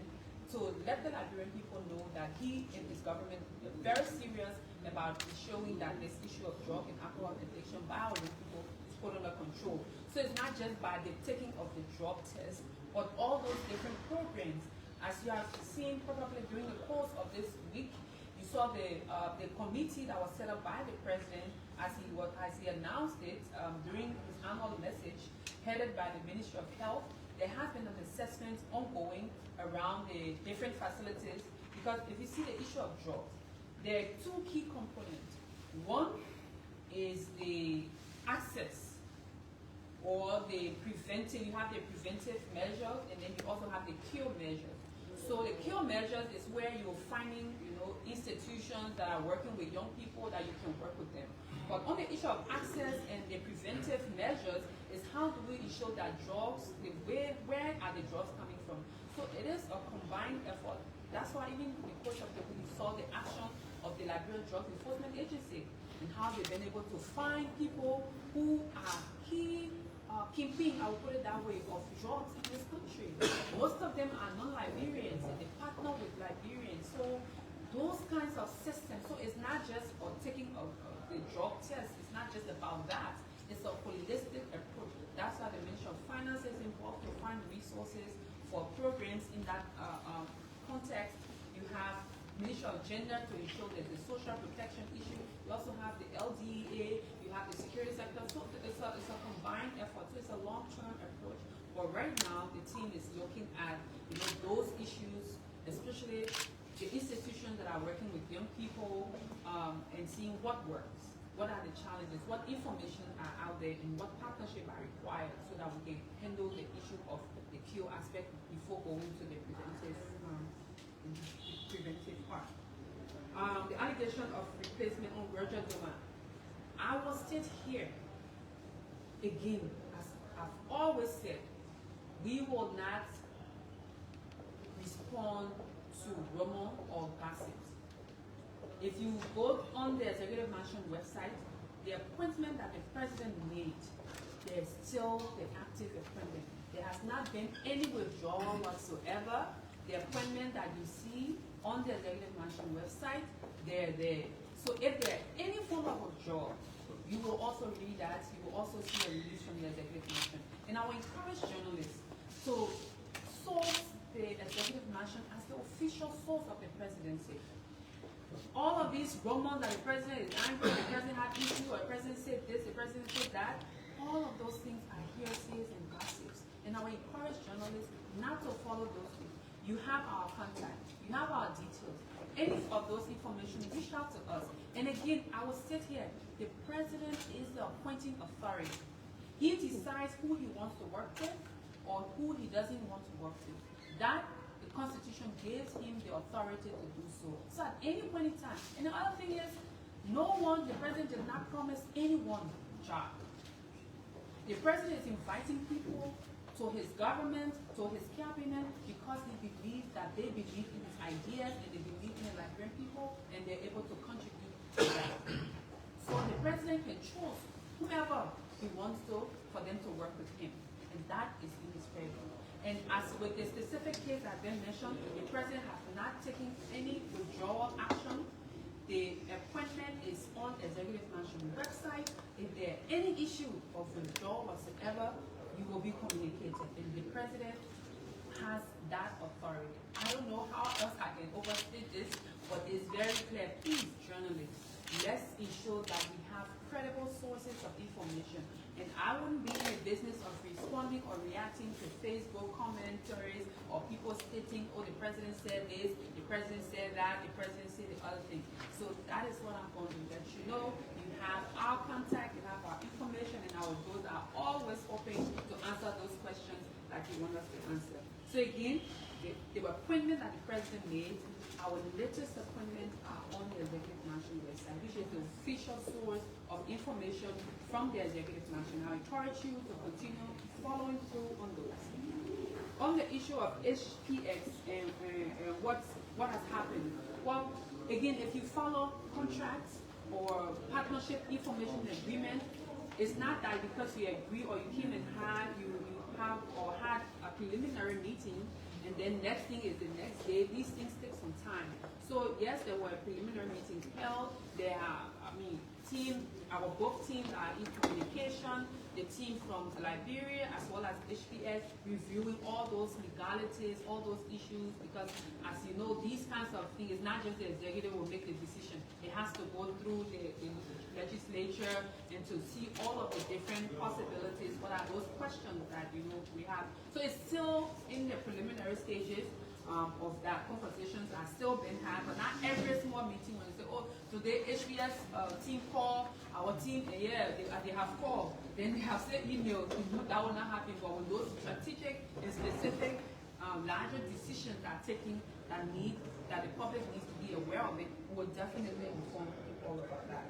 to let the Liberian people know that he and his government are very serious about showing that this issue of drug and alcohol addiction by our young people is put under control. So it's not just by the taking of the drug test, but all those different programs. As you have seen probably during the course of this week, you saw the committee that was set up by the president as he announced it during his annual message, headed by the Ministry of Health. there has been an assessment ongoing around the different facilities, because if you see the issue of drugs, there are two key components. One is the access, or the preventive. You have the preventive measures, and then you also have the cure measures. So the cure measures is where you're finding, institutions that are working with young people that you can work with them. But on the issue of access and the preventive measures is how do we ensure that drugs, where are the drugs coming from? So it is a combined effort. That's why even in the course of the week, we saw the action of the Liberia Drug Enforcement Agency and how they've been able to find people who are kingpin, I will put it that way, of drugs in this country. Most of them are non-Liberians, and they partner with Liberians. So those kinds of systems, so it's not just taking the drug test, it's not just about that. It's a holistic approach. That's why the Ministry of Finance is involved to find resources for programs in that context. You have Ministry of Gender to ensure that the social protection issue. You also have the LDEA, you have the security sector. So it's a combined effort. So it's a long-term approach. But right now, the team is looking at those issues, especially the institutions that are working with young people, and seeing what works, what are the challenges, what information are out there, and what partnership are required so that we can handle the issue of the cure aspect before going to the preventive part. The allegation of replacement on Roger Doma. I will state here again, as I've always said, we will not respond to rumor or gossips. If you go on the Executive Mansion website, the appointment that the president made, there's still the active appointment. There has not been any withdrawal whatsoever. The appointment that you see on the Executive Mansion website, they're there. So if there are any form of withdrawal, you will also read that. You will also see a release from the Executive Mansion. And I will encourage journalists to source the Executive Mansion as the official source of the presidency. All of these rumors that the president is angry, the president had issue, or the president said this, the president said that, all of those things are hearsays and gossips. And I will encourage journalists not to follow those things. You have our contact, you have our details. Any of those information, reach out to us. And again, I will sit here. The president is the appointing authority. He decides who he wants to work with or who he doesn't want to work with. That, the Constitution gives him the authority to do so. So at any point in time. And the other thing is, the president did not promise anyone a job. The president is inviting people to his government, to his cabinet, because he believes that they believe in his ideas and they believe in the Liberian people, and they're able to contribute to that. So the president can choose whoever he wants to for them to work with him, and that is in his favor. And as with the specific case that Ben mentioned, the president has not taken any withdrawal action. The appointment is on the Executive Mansion website. If there are any issue of withdrawal whatsoever, you will be communicated, and the president has that authority. I don't know how else I can overstate this, but it's very clear. Please, journalists, let's ensure that we have credible sources of information. And I wouldn't be in the business of responding or reacting to Facebook commentaries or people stating, oh, the president said this, the president said that, the president said the other thing. So that is what I'm going to let you know. You have our contact, you have our information, and our doors are always open to answer those questions that you want us to answer. So again, the appointment that the president made, our latest appointments are on the Executive Mansion website, which is the official source of information from the Executive Mansion. I encourage you to continue following through on those. On the issue of HPX and what has happened, well, again, if you follow contracts or partnership information agreement, it's not that because you agree or you came and had a preliminary meeting, and then next thing is the next day. These things take some time. So yes, there were preliminary meetings held. There are, our both teams are in communication. The team from Liberia as well as HPS reviewing all those legalities, all those issues, because as you know, these kinds of things, not just the executive will make the decision. It has to go through the legislature and to see all of the different possibilities. What are those questions that we have? So it's still in the preliminary stages. Of that, conversations are still being had, but not every small meeting when they say, oh, today HBS team call, our team, they have called, then they have sent email, that will not happen. But when those strategic and specific larger decisions are taken that the public needs to be aware of it, we will definitely inform people about that.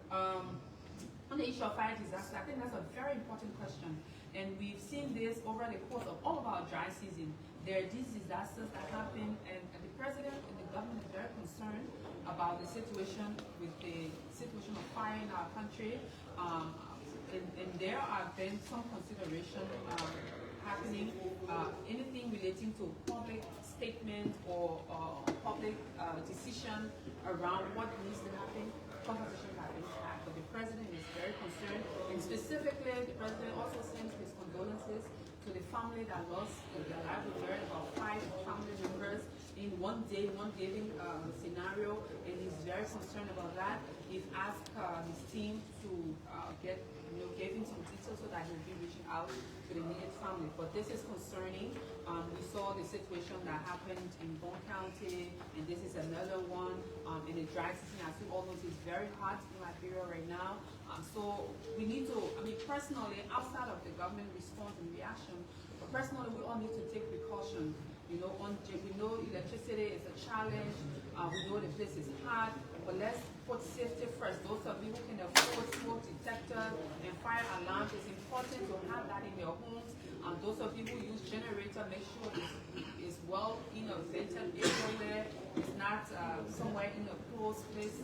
On the issue of fire disaster, I think that's a very important question. And we've seen this over the course of all of our dry season. There are these disasters that happen, and the president and the government is very concerned about the situation with the situation of fire in our country. And there have been some consideration happening, anything relating to public statement or public decision around what needs to happen. Conversations have been had, but the president is very concerned, and specifically, the president also sends his condolences to the family that lost their life. We learned about 5 family members in one day, one given scenario, and he's very concerned about that. He's asked his team to give him some details so that he'll be reaching out to the immediate family. But this is concerning. We saw the situation that happened in Bone County, and this is another one in the dry season. As you all know, it's very hot in Liberia right now. So we need to, personally, outside of the government response and reaction, but personally, we all need to take precaution. We know electricity is a challenge. We know the place is hot, but let's put safety first. Those of you who can afford smoke detector and fire alarms, it's important to have that in your homes. Those of you who use generator, make sure it's well vented everywhere. It's not somewhere in a closed place.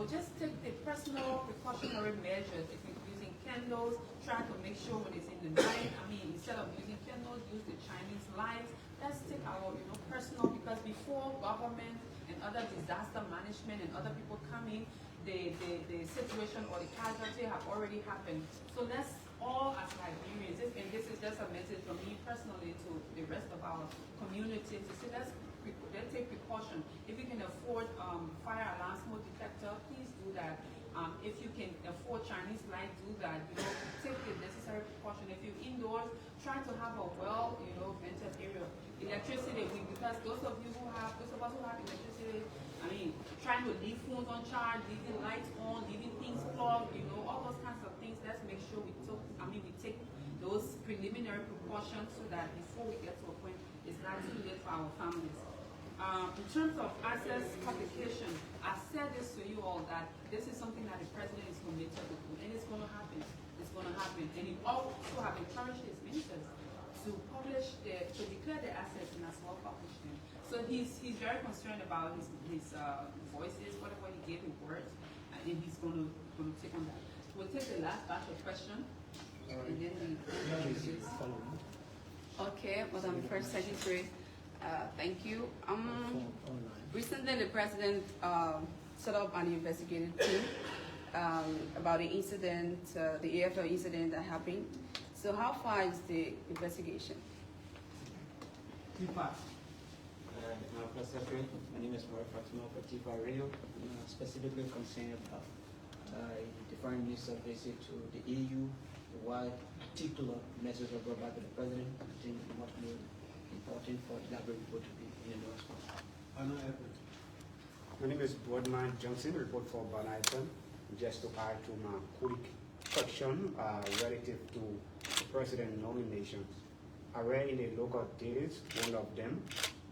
Just take the personal precautionary measures. If you're using candles, try to make sure when it's in the night. Instead of using candles, use the Chinese lights. Let's take our personal, because before government and other disaster management and other people coming, the situation or the casualty have already happened. So let's all as Liberians, and this is just a message from me personally to the rest of our community, to say let's take precaution. If you can afford fire alarm, smoke detector, please do that. If you can afford Chinese light, do that. Take the necessary precaution. If you're indoors, try to have a vented area. Electricity, because those of us who have electricity, trying to leave phones on charge, leaving lights on, leaving things plugged, all those kinds of things. Let's make sure we take those preliminary precautions so that before we get to a point, it's not too late for our families. In terms of access publication, I've said this to you all that this is something that the president is committed to do, and it's going to happen. It's going to happen. And he also have encouraged his ministers to declare the assets and as well publish them. So he's very concerned about his voices, whatever he gave in words, and he's going to take on that. We'll take the last batch of questions, and then Okay, Madam First Secretary. Thank you. Recently, the president set up an investigative team about the incident, the AFL incident that happened. So how far is the investigation? Madam First Secretary, my name is Kula Fofana for Tifa Radio. I'm specifically concerned about the Foreign Minister's visit to the EU, what particular message was brought back to the president. I think much more important for the Liberia report to be in the response. My name is Boardman Johnson, report for Bana FM. Just to add to my quick question relative to the president nominations. I read in the local dailies, one of them,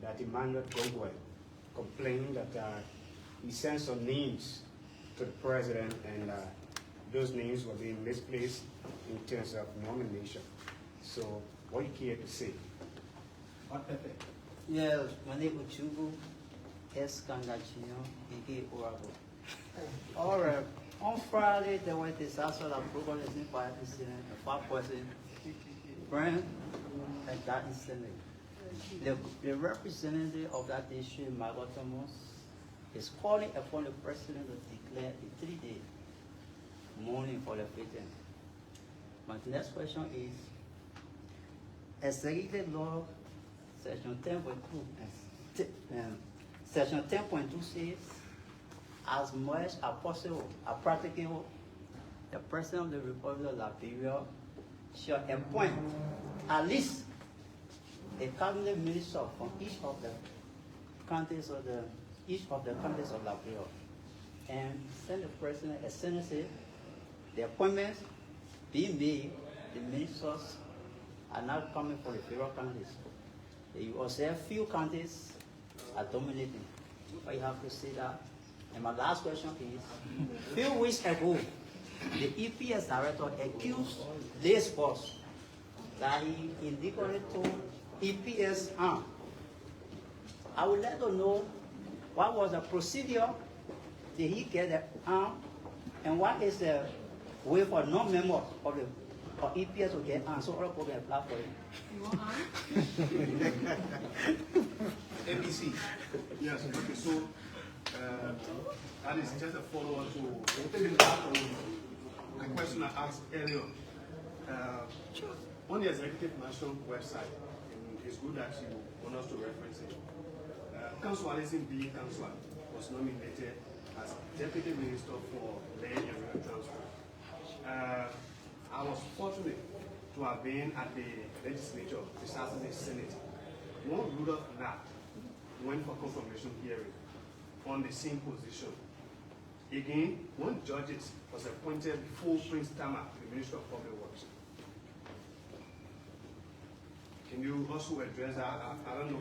that Emmanuel Gogwe complained that he sent some names to the president and those names were being misplaced in terms of nomination. So what do you care to say? Yeah, my name is Chubu S. Kangachino, aka Orago. All right. On Friday, there was a disaster that broke on the fire incident, a 5-person burn at that incident. The representative of that district, Margot Thomas, is calling upon the president to declare a 3-day mourning for the victim. My next question is, Executive Law, Section 10.2, Section 10.2 says, as much as possible, as practicable, the President of the Republic of Liberia shall appoint at least a cabinet minister from each of the counties of Liberia, and send the President a Senate. The appointments being made, the ministers are not coming from the federal counties. You also have few counties are dominating. But you have to say that. And my last question is, few weeks ago, the EPS director accused this boss that he illegally told EPS arm. I would like to know what was the procedure, did he get the arm, and what is the way for non-members of the EPS to get arm so other people can apply for it? You want arm? ABC. Yes, okay, so that is just a follow-up to the question I asked earlier. On the Executive Mansion website, and it's good that you want us to reference it. Councillor Alison B. Councillor was nominated as Deputy Minister for Land and Rural Transport. I was fortunate to have been at the legislature, precisely the Senate. One Rudolph Knapp went for confirmation hearing on the same position. Again, one judge was appointed before Prince Tama, the Minister of Public Works. Can you also address that? I don't know,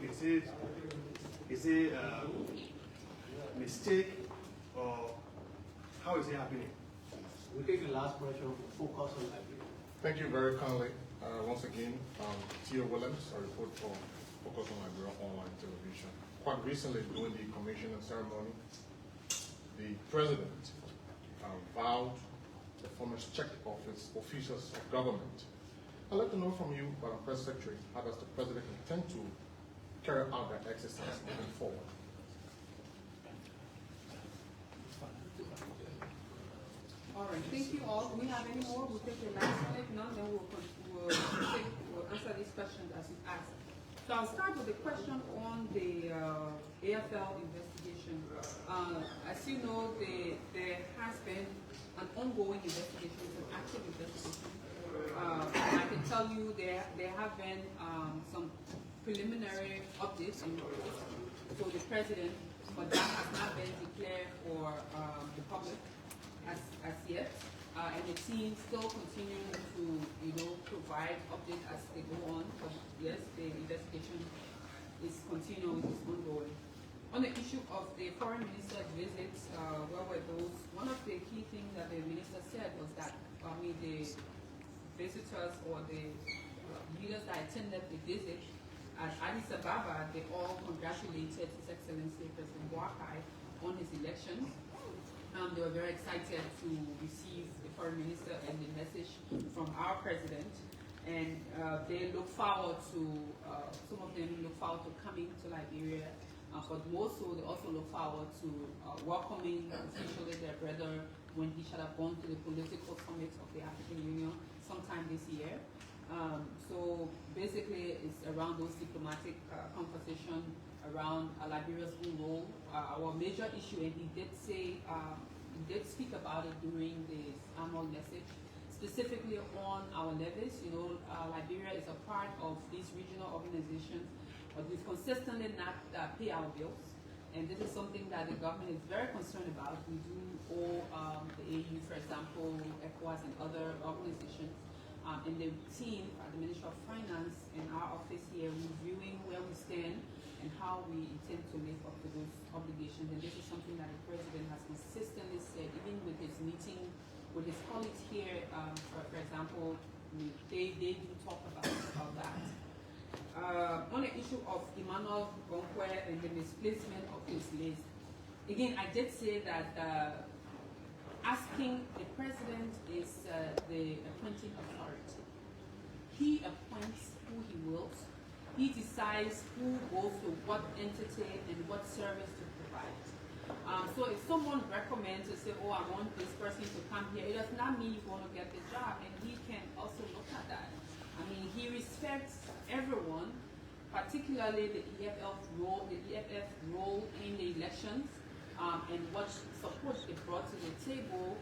is it a mistake or how is it happening? We'll take the last question, focus on that. Thank you very kindly. Once again, Theo Williams, I report for Focus on Liberia Online Television. Quite recently, during the commissioning ceremony, the president vowed the former check office officials of government. I'd like to know from you, Madam Press Secretary, how does the president intend to carry out that exercise moving forward? All right, thank you all. Do we have any more? We'll take the last one. If not, then we'll answer these questions as you asked. So I'll start with the question on the AFL investigation. As you know, there has been an ongoing investigation, it's an active investigation. And I can tell you there have been some preliminary updates in reports. So the president, but that has not been declared for the public as yet. And the team still continuing to provide updates as they go on. But yes, the investigation is continuing, is ongoing. On the issue of the foreign minister's visits, where were those? One of the key things that the minister said was that the visitors or the leaders that attended the visit at Addis Ababa, they all congratulated His Excellency President Boakai on his elections. They were very excited to receive the foreign minister and the message from our president. And they look forward to, some of them look forward to coming to Liberia, but more so they also look forward to welcoming officially their brother when he should have gone to the political summit of the African Union sometime this year. So basically it's around those diplomatic conversations around Liberia's own role. Our major issue, and he did say, he did speak about it during the annual message, specifically on our levies. Liberia is a part of these regional organizations, but we've consistently not pay our bills. And this is something that the government is very concerned about. We do owe the AU, for example, ECOWAS and other organizations. And the team at the Ministry of Finance and our office here reviewing where we stand and how we intend to live up to those obligations. And this is something that the president has consistently said, even with his meeting with his colleagues here, for example, they do talk about that. On the issue of Emmanuel Gonkwe and the misplacement of his list, again, I did say that asking the president is the appointing authority. He appoints who he wills. He decides who goes to what entity and what service to provide. So if someone recommends to say, oh, I want this person to come here, it does not mean you're going to get the job, and he can also look at that. I mean, he respects everyone, particularly the EFF role in the elections, and what support they brought to the table.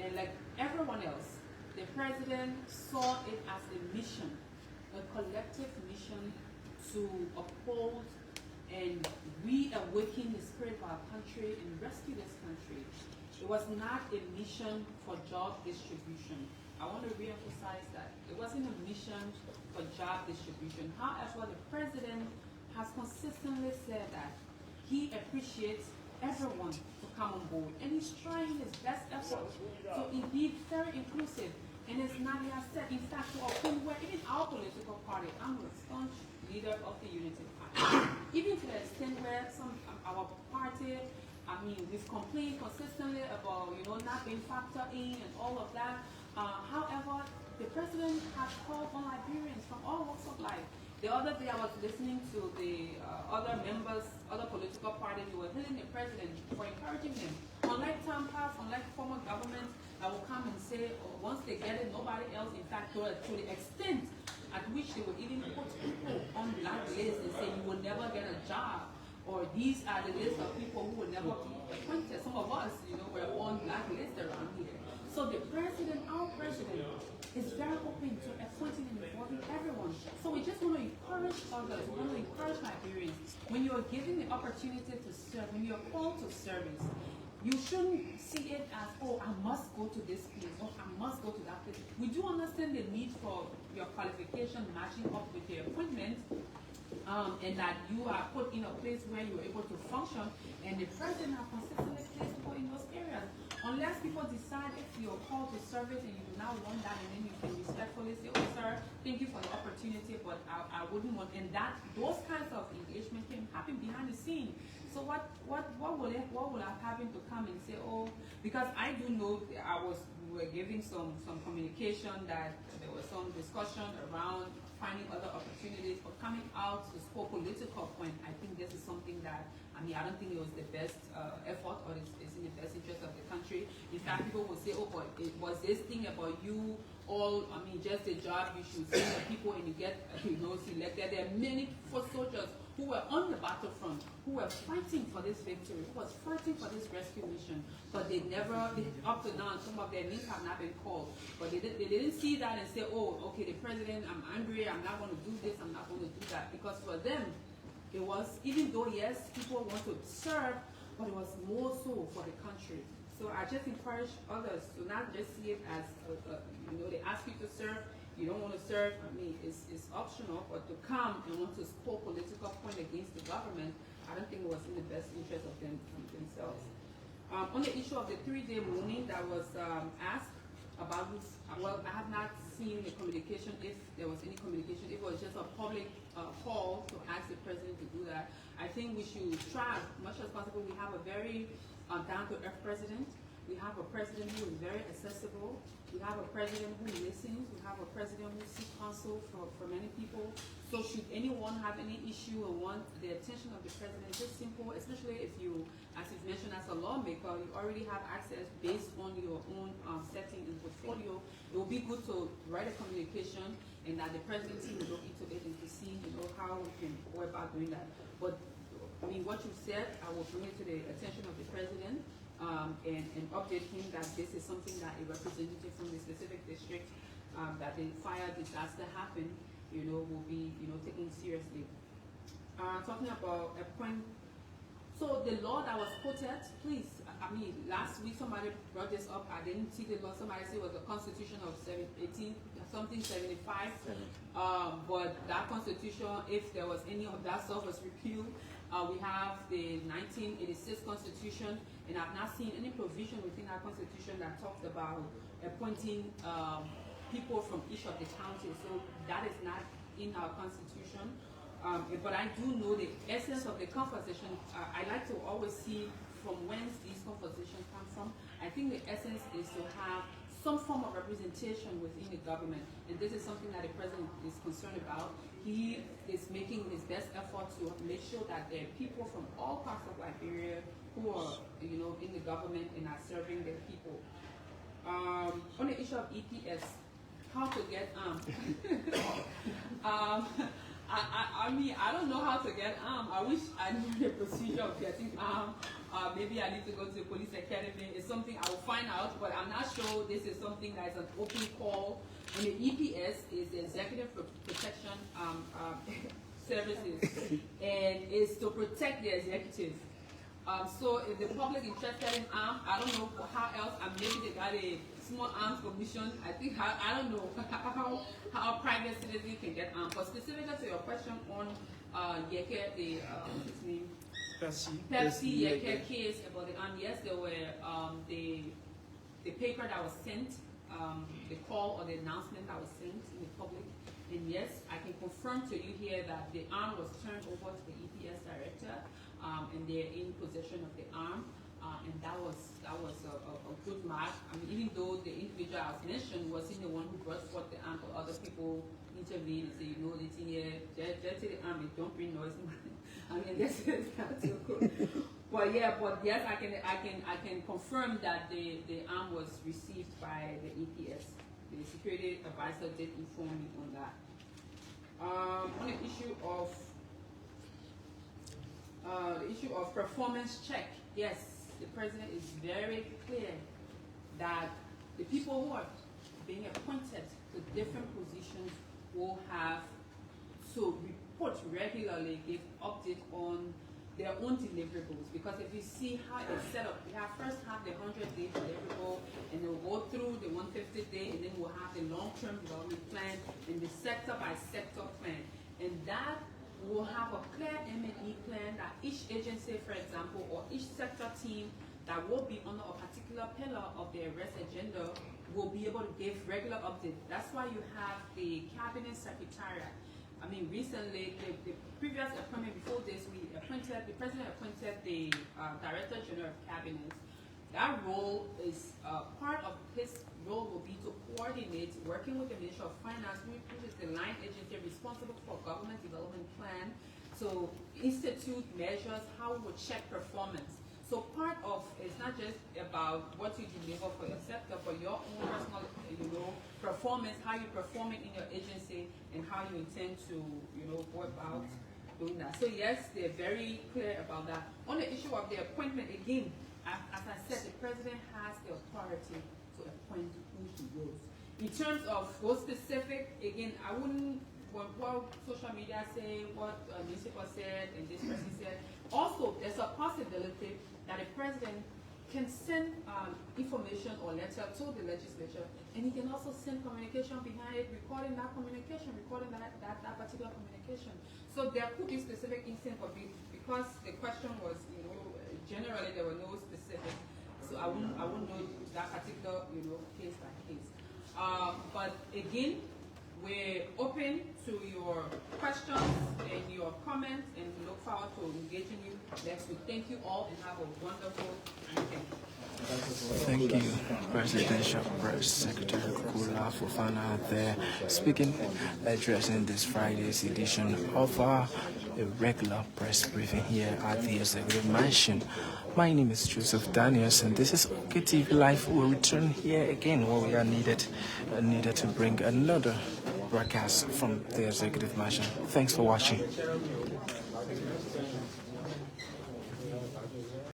And like everyone else, the president saw it as a mission, a collective mission to uphold and reawaken the spirit of our country and rescue this country. It was not a mission for job distribution. I want to reemphasize that. It wasn't a mission for job distribution. However, the president has consistently said that he appreciates everyone to come on board, and he's trying his best effort to be very inclusive. And it's not, he has said, in fact, to a point where even our political party, I'm a staunch leader of the Unity Party, even to the extent where our party, I mean, we've complained consistently about, not being factored in and all of that. However, the president has called on Liberians from all walks of life. The other day I was listening to the other members, other political parties who were hitting the president for encouraging him. Unlike Tampas, unlike former governments that will come and say, oh, once they get it, nobody else, in fact, to the extent at which they would even put people on blacklists and say you will never get a job, or these are the list of people who will never be appointed. Some of us, were on blacklists around here. So the president, our president, is very open to appointing and involving everyone. So we just want to encourage others, we want to encourage Liberians. When you are given the opportunity to serve, when you are called to service, you shouldn't see it as, oh, I must go to this place, or I must go to that place. We do understand the need for your qualification matching up with your appointment, and that you are put in a place where you're able to function, and the president has consistently placed people in those areas. Unless people decide if you're called to service and you do not want that, and then you can respectfully say, oh sir, thank you for the opportunity, but I wouldn't want, and that those kinds of engagement can happen behind the scene. So what would have happened to come and say, oh, because I do know we were giving some communication that there was some discussion around finding other opportunities for coming out to score political point. I think this is something that, I don't think it was the best effort, or it's in the best interest of the country. In fact, people will say, oh, but it was this thing about you all, just a job, you should send the people and you get, selected. There are many foot soldiers who were on the battlefront, who were fighting for this victory, who was fighting for this rescue mission, but they never, up to now, some of their names have not been called. But they didn't see that and say, oh, okay, the president, I'm angry, I'm not going to do this, I'm not going to do that. Because for them, it was, even though, yes, people want to serve, but it was more so for the country. So I just encourage others to not just see it as, they ask you to serve, you don't want to serve, it's optional, but to come and want to score political point against the government, I don't think it was in the best interest of themselves. On the issue of the 3-day mourning that was asked about, well, I have not seen the communication, if there was any communication, if it was just a public call to ask the president to do that. I think we should try as much as possible. We have a very down-to-earth president. We have a president who is very accessible. We have a president who listens. We have a president who seeks counsel for many people. So should anyone have any issue or want the attention of the president, it's just simple, especially if you, as you've mentioned, as a lawmaker, you already have access based on your own setting and portfolio. It will be good to write a communication and that the presidency will look into it and to see, how we can go about doing that. But what you said, I will bring it to the attention of the president. And update him that this is something that a representative from the specific district that the fire disaster happened, will be, taken seriously. Talking about a point, so the law that was quoted, please, last week somebody brought this up, I didn't see the law, somebody said it was the Constitution of 75, but that Constitution, if there was any of that stuff was repealed. We have the 1986 Constitution, and I've not seen any provision within our Constitution that talks about appointing people from each of the counties. So that is not in our Constitution. But I do know the essence of the conversation. I like to always see from whence these conversations come from. I think the essence is to have some form of representation within the government, and this is something that the president is concerned about. He is making his best effort to make sure that there are people from all parts of Liberia who are, in the government and are serving their people. On the issue of EPS, how to get armed. I mean, I don't know how to get armed. I wish I knew the procedure of getting armed. Maybe I need to go to the police academy. It's something I will find out, but I'm not sure this is something that is an open call. And the EPS is the Executive Protection Services, and it's to protect the executive. So if the public interested in arms, I don't know how else, maybe they got a small arms commission. I think, I don't know how a private citizen can get armed. But specifically to your question on Yeke, what's his name? Pepsi Yeke case about the arm, yes, there were the paper that was sent, the call or the announcement that was sent in the public. And yes, I can confirm to you here that the arm was turned over to the EPS director, and they're in possession of the arm, and that was a good mark. I mean, even though the individual I was mentioned wasn't the one who brought forth the arm, but other people intervened and say, the thing here, just take the arm and don't bring noise. I mean, this is not so good. But yes, I can confirm that the arm was received by the EPS. The security advisor did inform me on that. On the issue of performance check, yes, the president is very clear that the people who are being appointed to different positions will have to report regularly, give update on their own deliverables, because if you see how it's set up, we first have the 100-day deliverable, and then we'll go through the 150-day, and then we'll have the long-term development plan and the sector-by-sector plan, and that will have a clear M&E plan that each agency, for example, or each sector team that will be under a particular pillar of the arrest agenda will be able to give regular updates. That's why you have the cabinet secretariat. I mean, recently, the previous appointment before this, the president appointed the Director General of Cabinet. That role is, part of his role will be to coordinate, working with the Ministry of Finance, which is the line agency responsible for government development plan, to institute measures, how we will check performance. So part of, it's not just about what you deliver for your sector, but your own personal, performance, how you're performing in your agency, and how you intend to, go about doing that. So yes, they're very clear about that. On the issue of the appointment, again, as I said, the president has the authority to appoint who he wills. In terms of those specific, again, I wouldn't want what social media say, what newspaper said, and this person said. Also, there's a possibility that the president can send information or letter to the legislature, and he can also send communication behind it, recording that communication, recording that particular communication. So there could be specific instance, but because the question was, generally there were no specific, so I wouldn't know that particular, case by case. But again, we're open to your questions and your comments, and we look forward to engaging you next week. Thank you all, and have a wonderful weekend. Thank you, Presidential Press Secretary Kula Fofana there, speaking, addressing this Friday's edition of our regular press briefing here at the Executive Mansion. My name is Joseph Daniels, and this is OKTV Live. We'll return here again where we are needed to bring another broadcast from the Executive Mansion. Thanks for watching.